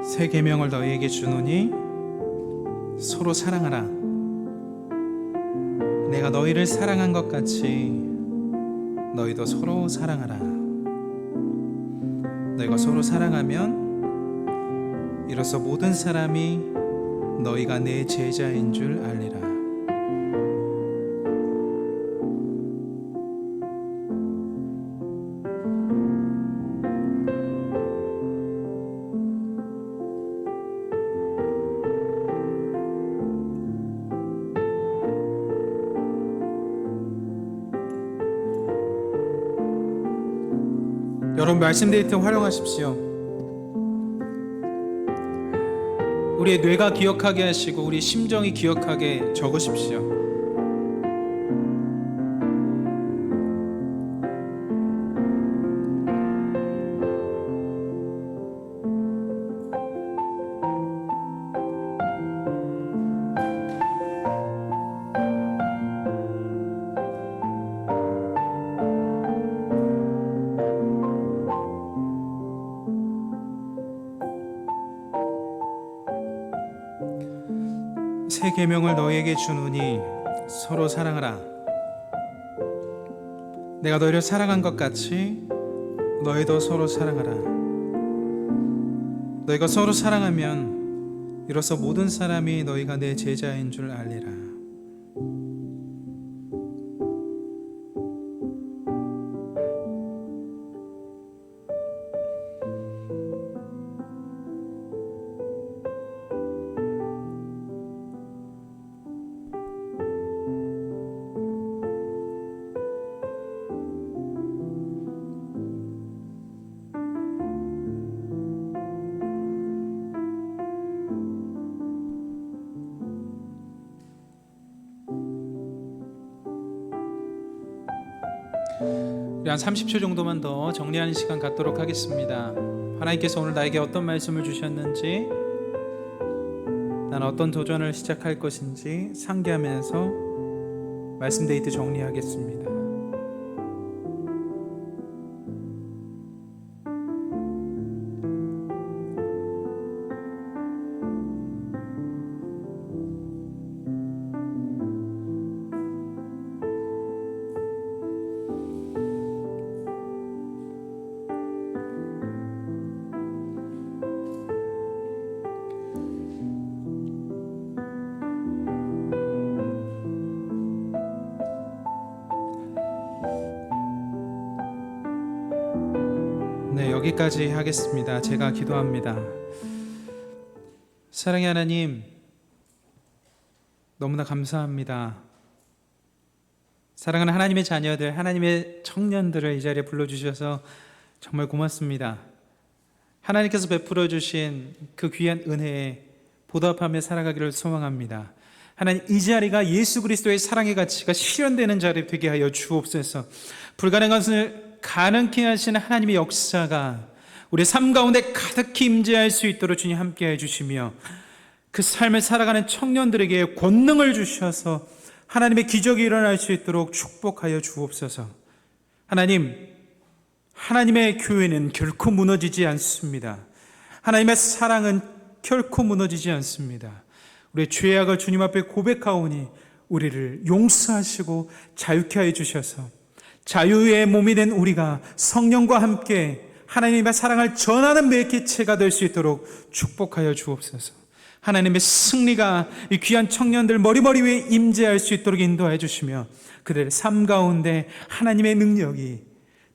새 계명을 너희에게 주노니 서로 사랑하라. 내가 너희를 사랑한 것 같이 너희도 서로 사랑하라. 너희가 서로 사랑하면 이로써 모든 사람이 너희가 내 제자인 줄 알리라. 여러분 말씀 데이트 활용하십시오. 우리의 뇌가 기억하게 하시고 우리 심정이 기억하게 적으십시오. 새 계명을 너희에게 주노니 서로 사랑하라. 내가 너희를 사랑한 것 같이 너희도 서로 사랑하라. 너희가 서로 사랑하면 이로써 모든 사람이 너희가 내 제자인 줄 알리라. 우리 한 30초 정도만 더 정리하는 시간 갖도록 하겠습니다. 하나님께서 오늘 나에게 어떤 말씀을 주셨는지, 나는 어떤 도전을 시작할 것인지 상기하면서 말씀 데이트 정리하겠습니다. 네, 여기까지 하겠습니다. 제가 기도합니다. 사랑의 하나님, 너무나 감사합니다. 사랑하는 하나님의 자녀들, 하나님의 청년들을 이 자리에 불러주셔서 정말 고맙습니다. 하나님께서 베풀어 주신 그 귀한 은혜에 보답하며 살아가기를 소망합니다. 하나님, 이 자리가 예수 그리스도의 사랑의 가치가 실현되는 자리 되게 하여 주옵소서. 불가능한 것을 가능케 하시는 하나님의 역사가 우리 삶 가운데 가득히 임재할 수 있도록 주님 함께해 주시며, 그 삶을 살아가는 청년들에게 권능을 주셔서 하나님의 기적이 일어날 수 있도록 축복하여 주옵소서. 하나님, 하나님의 교회는 결코 무너지지 않습니다. 하나님의 사랑은 결코 무너지지 않습니다. 우리의 죄악을 주님 앞에 고백하오니 우리를 용서하시고 자유케 하여 주셔서 자유의 몸이 된 우리가 성령과 함께 하나님의 사랑을 전하는 매개체가 될 수 있도록 축복하여 주옵소서. 하나님의 승리가 이 귀한 청년들 머리머리 위에 임재할 수 있도록 인도해 주시며, 그들의 삶 가운데 하나님의 능력이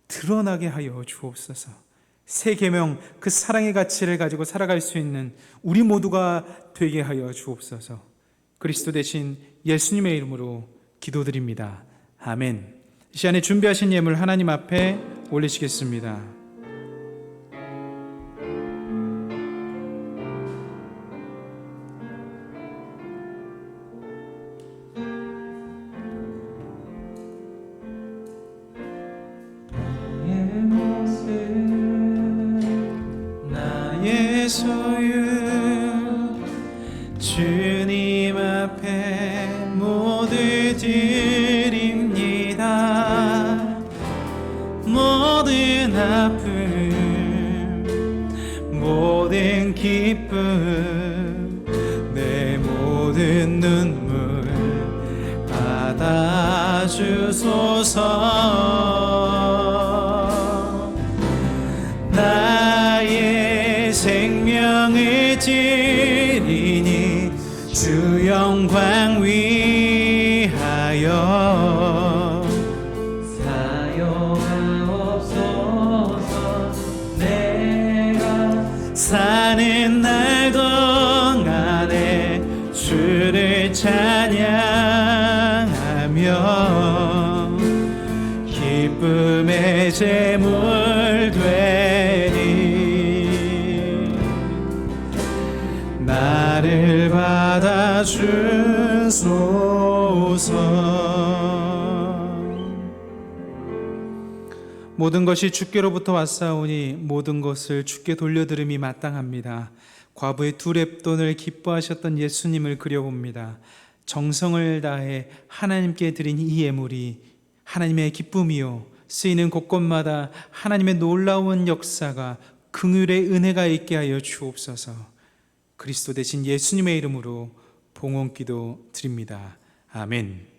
드러나게 하여 주옵소서. 새 계명, 그 사랑의 가치를 가지고 살아갈 수 있는 우리 모두가 되게 하여 주옵소서. 그리스도 대신 예수님의 이름으로 기도드립니다. 아멘. 이 시간에 준비하신 예물 하나님 앞에 올리시겠습니다. 나의 소유 주님 앞에 모두 드립니다. 모든 아픔, 모든 기쁨, 내 모든 눈물 받아주소서. 나의 생명을 드리니 주 영광 위하여 사용하옵소서. 내가 사는 날 동안에 주를 찬양하며 기쁨의 제물 되니 나를 받아주소서. 모든 것이 주께로부터 왔사오니 모든 것을 주께 돌려드림이 마땅합니다. 과부의 두 렙돈을 기뻐하셨던 예수님을 그려봅니다. 정성을 다해 하나님께 드린 이 예물이 하나님의 기쁨이요, 쓰이는 곳곳마다 하나님의 놀라운 역사가, 긍휼의 은혜가 있게 하여 주옵소서. 그리스도 대신 예수님의 이름으로 봉헌기도 드립니다. 아멘.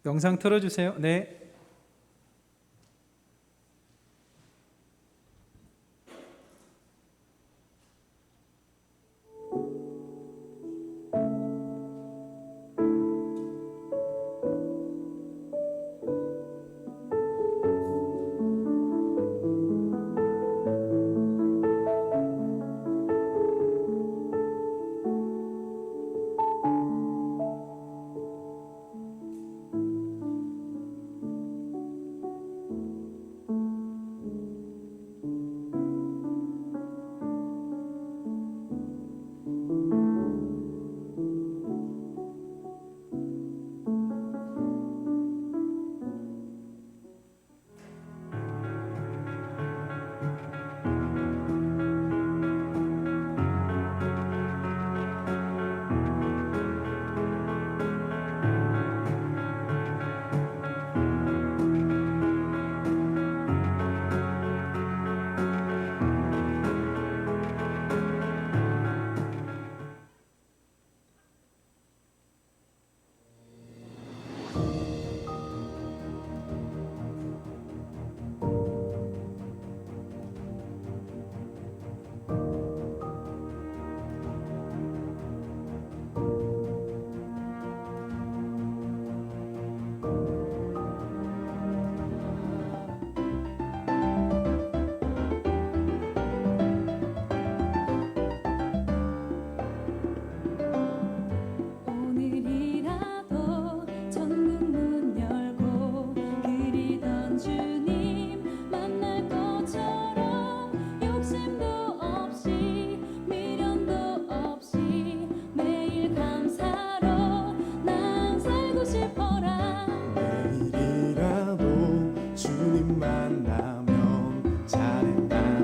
영상 틀어주세요. 네.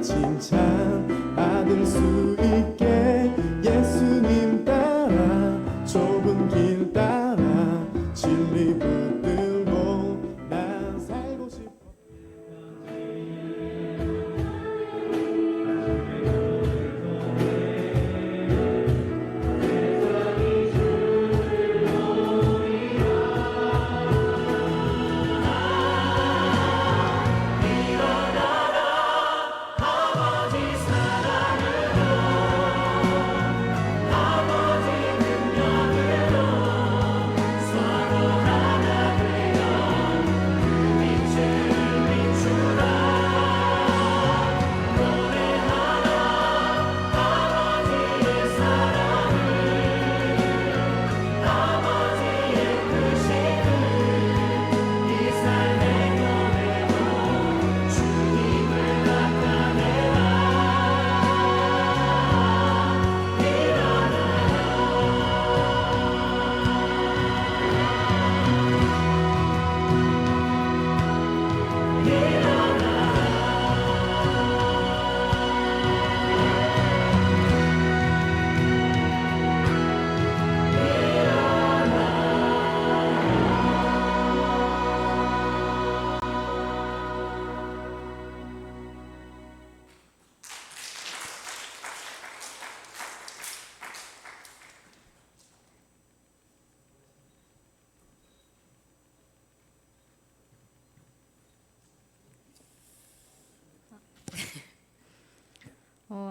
칭찬 받을 수 있게 예수님 따라 좁은 길 따라 진리 붙들고 난 살고 싶어.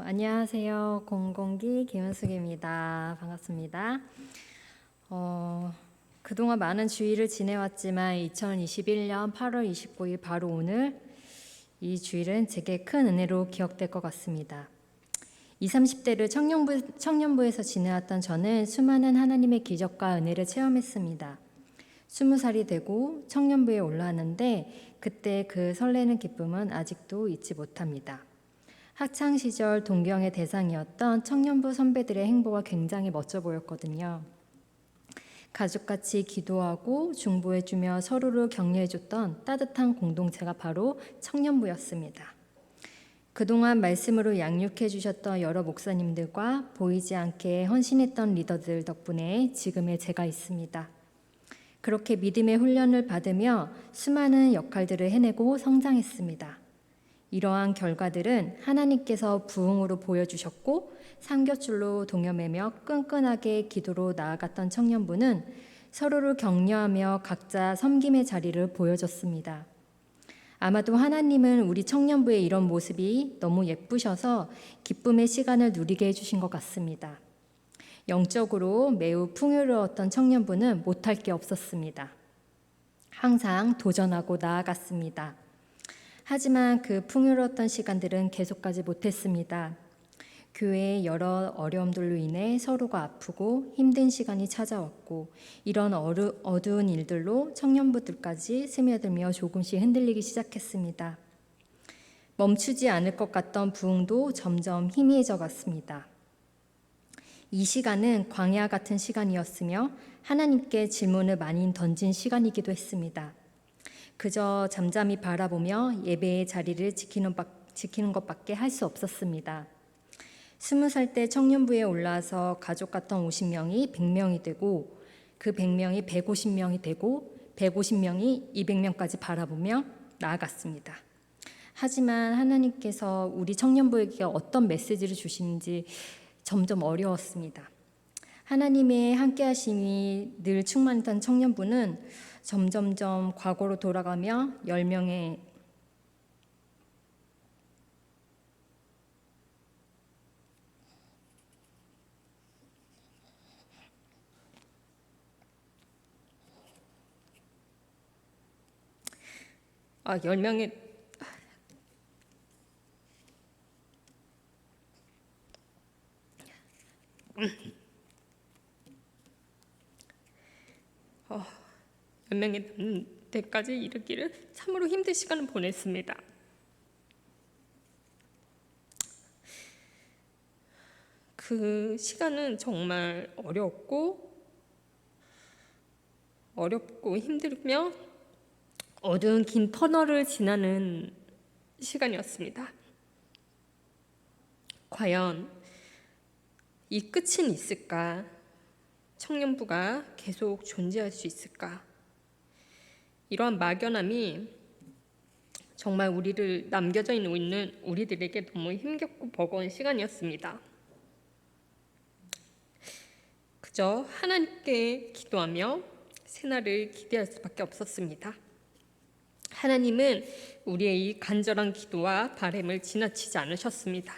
안녕하세요. 공공기 김은숙입니다. 반갑습니다. 그동안 많은 주일을 지내왔지만 2021년 8월 29일 바로 오늘 이 주일은 제게 큰 은혜로 기억될 것 같습니다. 20, 30대를 청년부에서 지내왔던 저는 수많은 하나님의 기적과 은혜를 체험했습니다. 20살이 되고 청년부에 올라왔는데 그때 그 설레는 기쁨은 아직도 잊지 못합니다. 학창시절 동경의 대상이었던 청년부 선배들의 행보가 굉장히 멋져 보였거든요. 가족같이 기도하고 중보해주며 서로를 격려해줬던 따뜻한 공동체가 바로 청년부였습니다. 그동안 말씀으로 양육해주셨던 여러 목사님들과 보이지 않게 헌신했던 리더들 덕분에 지금의 제가 있습니다. 그렇게 믿음의 훈련을 받으며 수많은 역할들을 해내고 성장했습니다. 이러한 결과들은 하나님께서 부흥으로 보여주셨고 삼겹줄로 동여매며 끈끈하게 기도로 나아갔던 청년부는 서로를 격려하며 각자 섬김의 자리를 보여줬습니다. 아마도 하나님은 우리 청년부의 이런 모습이 너무 예쁘셔서 기쁨의 시간을 누리게 해주신 것 같습니다. 영적으로 매우 풍요로웠던 청년부는 못할 게 없었습니다. 항상 도전하고 나아갔습니다. 하지만 그 풍요로웠던 시간들은 계속가지 못했습니다. 교회의 여러 어려움들로 인해 서로가 아프고 힘든 시간이 찾아왔고 이런 어두운 일들로 청년부들까지 스며들며 조금씩 흔들리기 시작했습니다. 멈추지 않을 것 같던 부흥도 점점 희미해져 갔습니다. 이 시간은 광야 같은 시간이었으며 하나님께 질문을 많이 던진 시간이기도 했습니다. 그저 잠잠히 바라보며 예배의 자리를 지키는 것밖에 할 수 없었습니다. 20살 때 청년부에 올라와서 가족 같던 50명이 100명이 되고 그 100명이 150명이 되고 150명이 200명까지 바라보며 나아갔습니다. 하지만 하나님께서 우리 청년부에게 어떤 메시지를 주시는지 점점 어려웠습니다. 하나님의 함께하심이 늘 충만했던 청년부는 점점점 과거로 돌아가며 10명의 연명이 남는 때까지 이르기를 참으로 힘든 시간을 보냈습니다. 그 시간은 정말 어렵고 힘들며 어두운 긴 터널을 지나는 시간이었습니다. 과연 이 끝은 있을까? 청년부가 계속 존재할 수 있을까? 이러한 막연함이 정말 우리를 남겨져 있는 우리들에게 너무 힘겹고 버거운 시간이었습니다. 그저 하나님께 기도하며 새날을 기대할 수밖에 없었습니다. 하나님은 우리의 이 간절한 기도와 바람을 지나치지 않으셨습니다.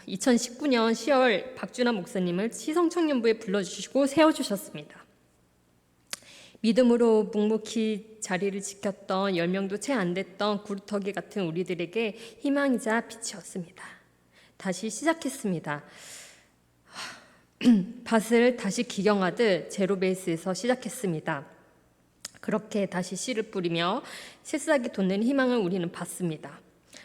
2019년 10월 박준하 목사님을 시성청년부에 불러주시고 세워주셨습니다. 믿음으로 묵묵히 자리를 지켰던 10명도 채 안 됐던 구루터기 같은 우리들에게 희망이자 빛이었습니다. 다시 시작했습니다. 밭을 다시 기경하듯 제로 베이스에서 시작했습니다. 그렇게 다시 씨를 뿌리며 새싹이 돋는 희망을 우리는 봤습니다.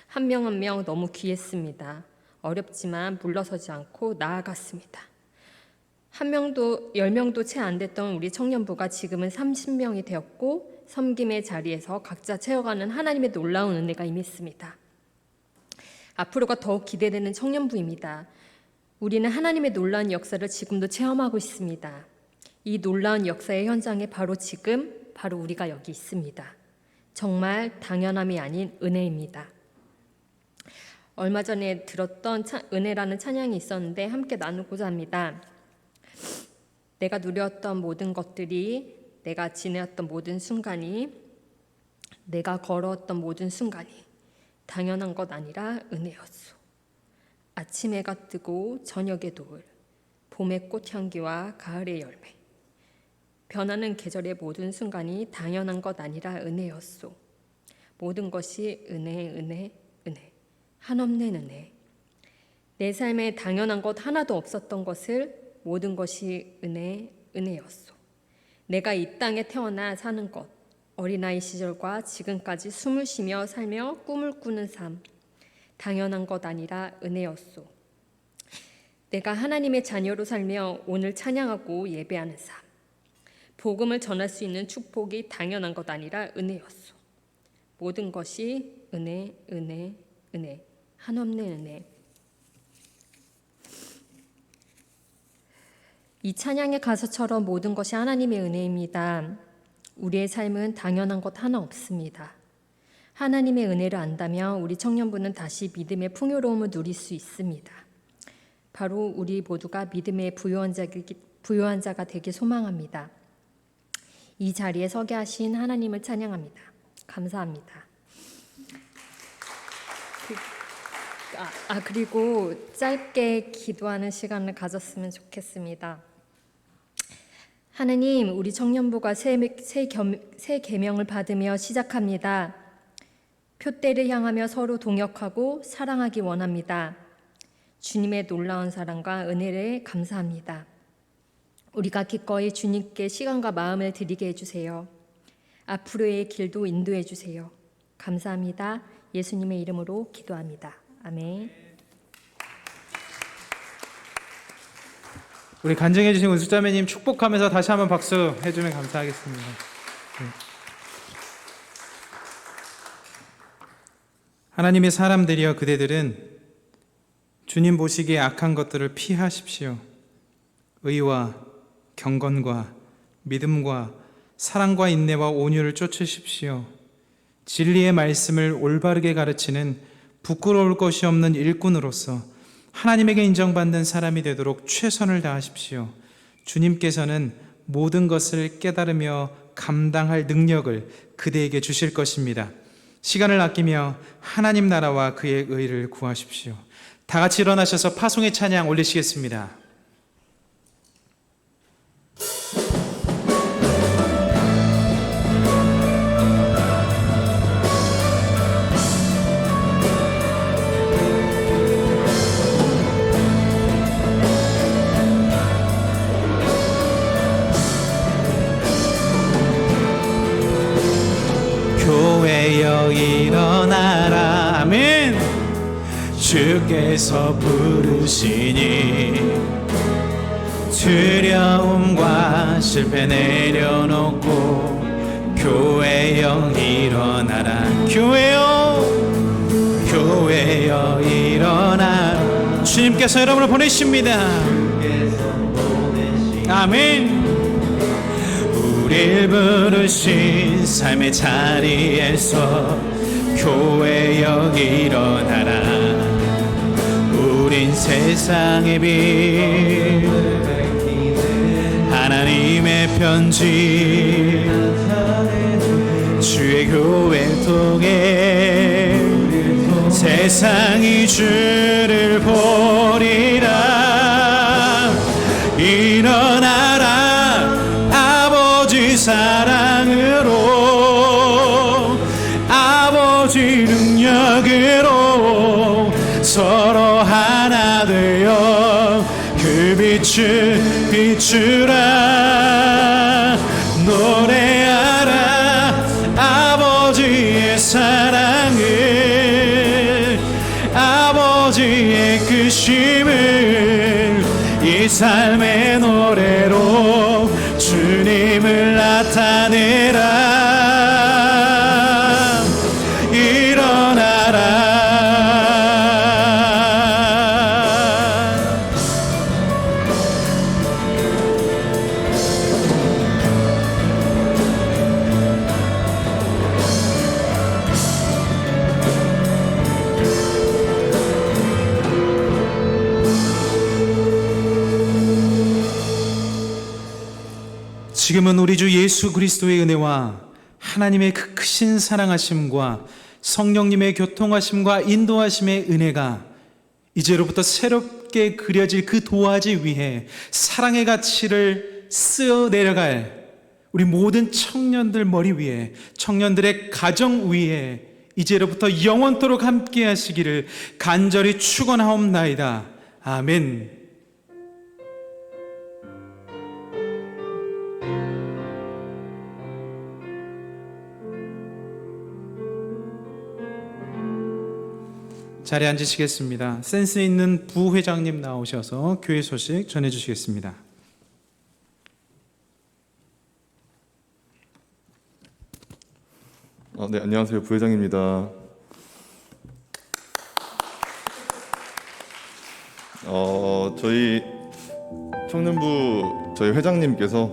한 명 한 명 너무 귀했습니다. 어렵지만 물러서지 않고 나아갔습니다. 10명도 채 안 됐던 우리 청년부가 지금은 30명이 되었고 섬김의 자리에서 각자 채워가는 하나님의 놀라운 은혜가 임했습니다. 앞으로가 더욱 기대되는 청년부입니다. 우리는 하나님의 놀라운 역사를 지금도 체험하고 있습니다. 이 놀라운 역사의 현장에 바로 지금, 바로 우리가 여기 있습니다. 정말 당연함이 아닌 은혜입니다. 얼마 전에 들었던 은혜라는 찬양이 있었는데 함께 나누고자 합니다. 내가 누렸던 모든 것들이, 내가 지내었던 모든 순간이, 내가 걸어왔던 모든 순간이 당연한 것 아니라 은혜였소. 아침 해가 뜨고 저녁의 노을, 봄의 꽃향기와 가을의 열매, 변하는 계절의 모든 순간이 당연한 것 아니라 은혜였소. 모든 것이 은혜, 은혜, 은혜, 한없는 은혜. 내 삶에 당연한 것 하나도 없었던 것을 모든 것이 은혜, 은혜였소. 내가 이 땅에 태어나 사는 것, 어린아이 시절과 지금까지 숨을 쉬며 살며 꿈을 꾸는 삶, 당연한 것 아니라 은혜였소. 내가 하나님의 자녀로 살며 오늘 찬양하고 예배하는 삶, 복음을 전할 수 있는 축복이 당연한 것 아니라 은혜였소. 모든 것이 은혜, 은혜, 은혜, 한없는 은혜. 이 찬양의 가사처럼 모든 것이 하나님의 은혜입니다. 우리의 삶은 당연한 것 하나 없습니다. 하나님의 은혜를 안다면 우리 청년부는 다시 믿음의 풍요로움을 누릴 수 있습니다. 바로 우리 모두가 믿음의 부요한 자가 되길 소망합니다. 이 자리에 서게 하신 하나님을 찬양합니다. 감사합니다. 그리고 짧게 기도하는 시간을 가졌으면 좋겠습니다. 하느님, 우리 청년부가 새 계명을 받으며 시작합니다. 표대를 향하며 서로 동역하고 사랑하기 원합니다. 주님의 놀라운 사랑과 은혜를 감사합니다. 우리가 기꺼이 주님께 시간과 마음을 드리게 해주세요. 앞으로의 길도 인도해 주세요. 감사합니다. 예수님의 이름으로 기도합니다. 아멘. 우리 간증해 주신 은수자매님 축복하면서 다시 한번 박수 해주면 감사하겠습니다. 하나님의 사람들이여, 그대들은 주님 보시기에 악한 것들을 피하십시오. 의와 경건과 믿음과 사랑과 인내와 온유를 쫓으십시오. 진리의 말씀을 올바르게 가르치는 부끄러울 것이 없는 일꾼으로서 하나님에게 인정받는 사람이 되도록 최선을 다하십시오. 주님께서는 모든 것을 깨달으며 감당할 능력을 그대에게 주실 것입니다. 시간을 아끼며 하나님 나라와 그의 의를 구하십시오. 다 같이 일어나셔서 파송의 찬양 올리시겠습니다. 교회여 일어나라. 아멘. 주께서 부르시니 두려움과 실패 내려놓고 교회여 일어나라. 교회여 교회여 일어나. 주님께서 여러분을 보내십니다. 아멘. 우릴 부르신 삶의 자리에서 교회여 일어나라. 우린 세상의 빛, 하나님의 편지, 주의 교회를 통해 세상이 주를 보리라. 일어나라 아버지 사랑으로, 아버지 능력으로 서로 하나 되어 그 빛을 비추라. 노래하라 아버지의 사랑을, 아버지의 크심을 이 삶의 노래로 주님을 나타내라. 일어나라. 지금은 우리 주 예수 그리스도의 은혜와 하나님의 그 크신 사랑하심과 성령님의 교통하심과 인도하심의 은혜가 이제로부터 새롭게 그려질 그 도화지 위에 사랑의 가치를 쓰어 내려갈 우리 모든 청년들 머리 위에, 청년들의 가정 위에 이제로부터 영원토록 함께 하시기를 간절히 축원하옵나이다. 아멘. 자리에 앉으시겠습니다. 센스 있는 부회장님 나오셔서 교회 소식 전해주시겠습니다. 네, 안녕하세요. 부회장입니다. 저희 청년부 저희 회장님께서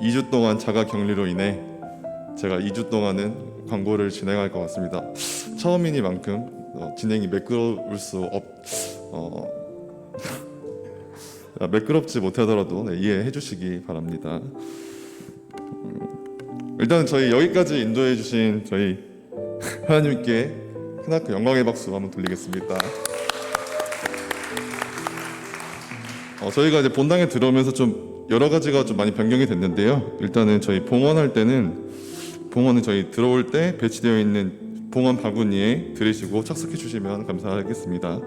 2주 동안 자가 격리로 인해 제가 2주 동안은 광고를 진행할 것 같습니다. 처음이니만큼 진행이 매끄러울 수 매끄럽지 못하더라도 이해해 주시기 바랍니다. 일단 저희 여기까지 인도해 주신 저희 하나님께 크나큰 영광의 박수 한번 돌리겠습니다. 저희가 이제 본당에 들어오면서 좀 여러 가지가 좀 많이 변경이 됐는데요. 일단은 저희 봉헌할 때는 봉헌은 저희 들어올 때 배치되어 있는 봉헌 바구니에 들으시고 착석해 주시면 감사하겠습니다.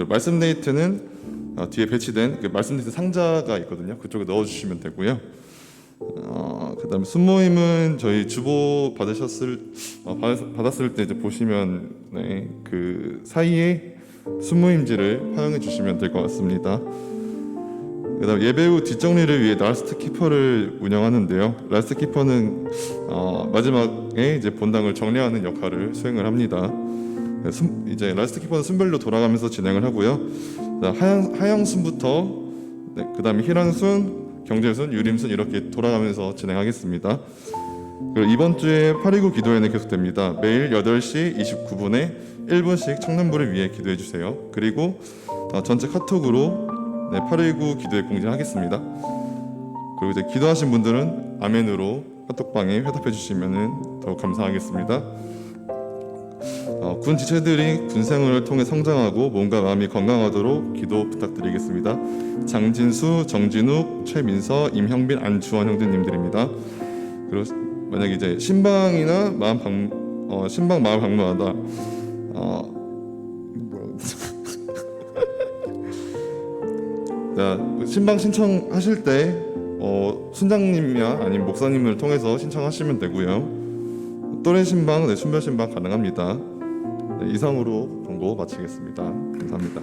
말씀 네이트는 뒤에 배치된 말씀 네이트 상자가 있거든요. 그쪽에 넣어 주시면 되고요. 그다음에 순모임은 저희 주보 받았을 때 이제 보시면 그 사이에 순모임지를 활용해 주시면 될 것 같습니다. 그다음 예배 후 뒷정리를 위해 라스트 키퍼를 운영하는데요. 라스트 키퍼는 마지막에 이제 본당을 정리하는 역할을 수행을 합니다. 이제 라스트 키퍼는 순별로 돌아가면서 진행을 하고요. 하영순부터 그다음에 희랑순, 경제순, 유림순 이렇게 돌아가면서 진행하겠습니다. 그리고 이번 주에 8.29 기도회는 계속됩니다. 매일 8시 29분에 1분씩 청년부를 위해 기도해 주세요. 그리고 전체 카톡으로 8.29 기도회 공지하겠습니다. 그리고 이제 기도하신 분들은 아멘으로 카톡방에 회답해 주시면 더욱 감사하겠습니다. 군 지체들이 군 생활을 통해 성장하고 몸과 마음이 건강하도록 기도 부탁드리겠습니다. 장진수, 정진욱, 최민서, 임형빈, 안주원 형제님들입니다. 그리고 만약에 이제 신방이나 신방 마을 방문하다 신방 신청하실 때 순장님이나 아니면 목사님을 통해서 신청하시면 되고요. 또래 신방, 순별 신방 가능합니다. 이상으로 광고 마치겠습니다. 감사합니다.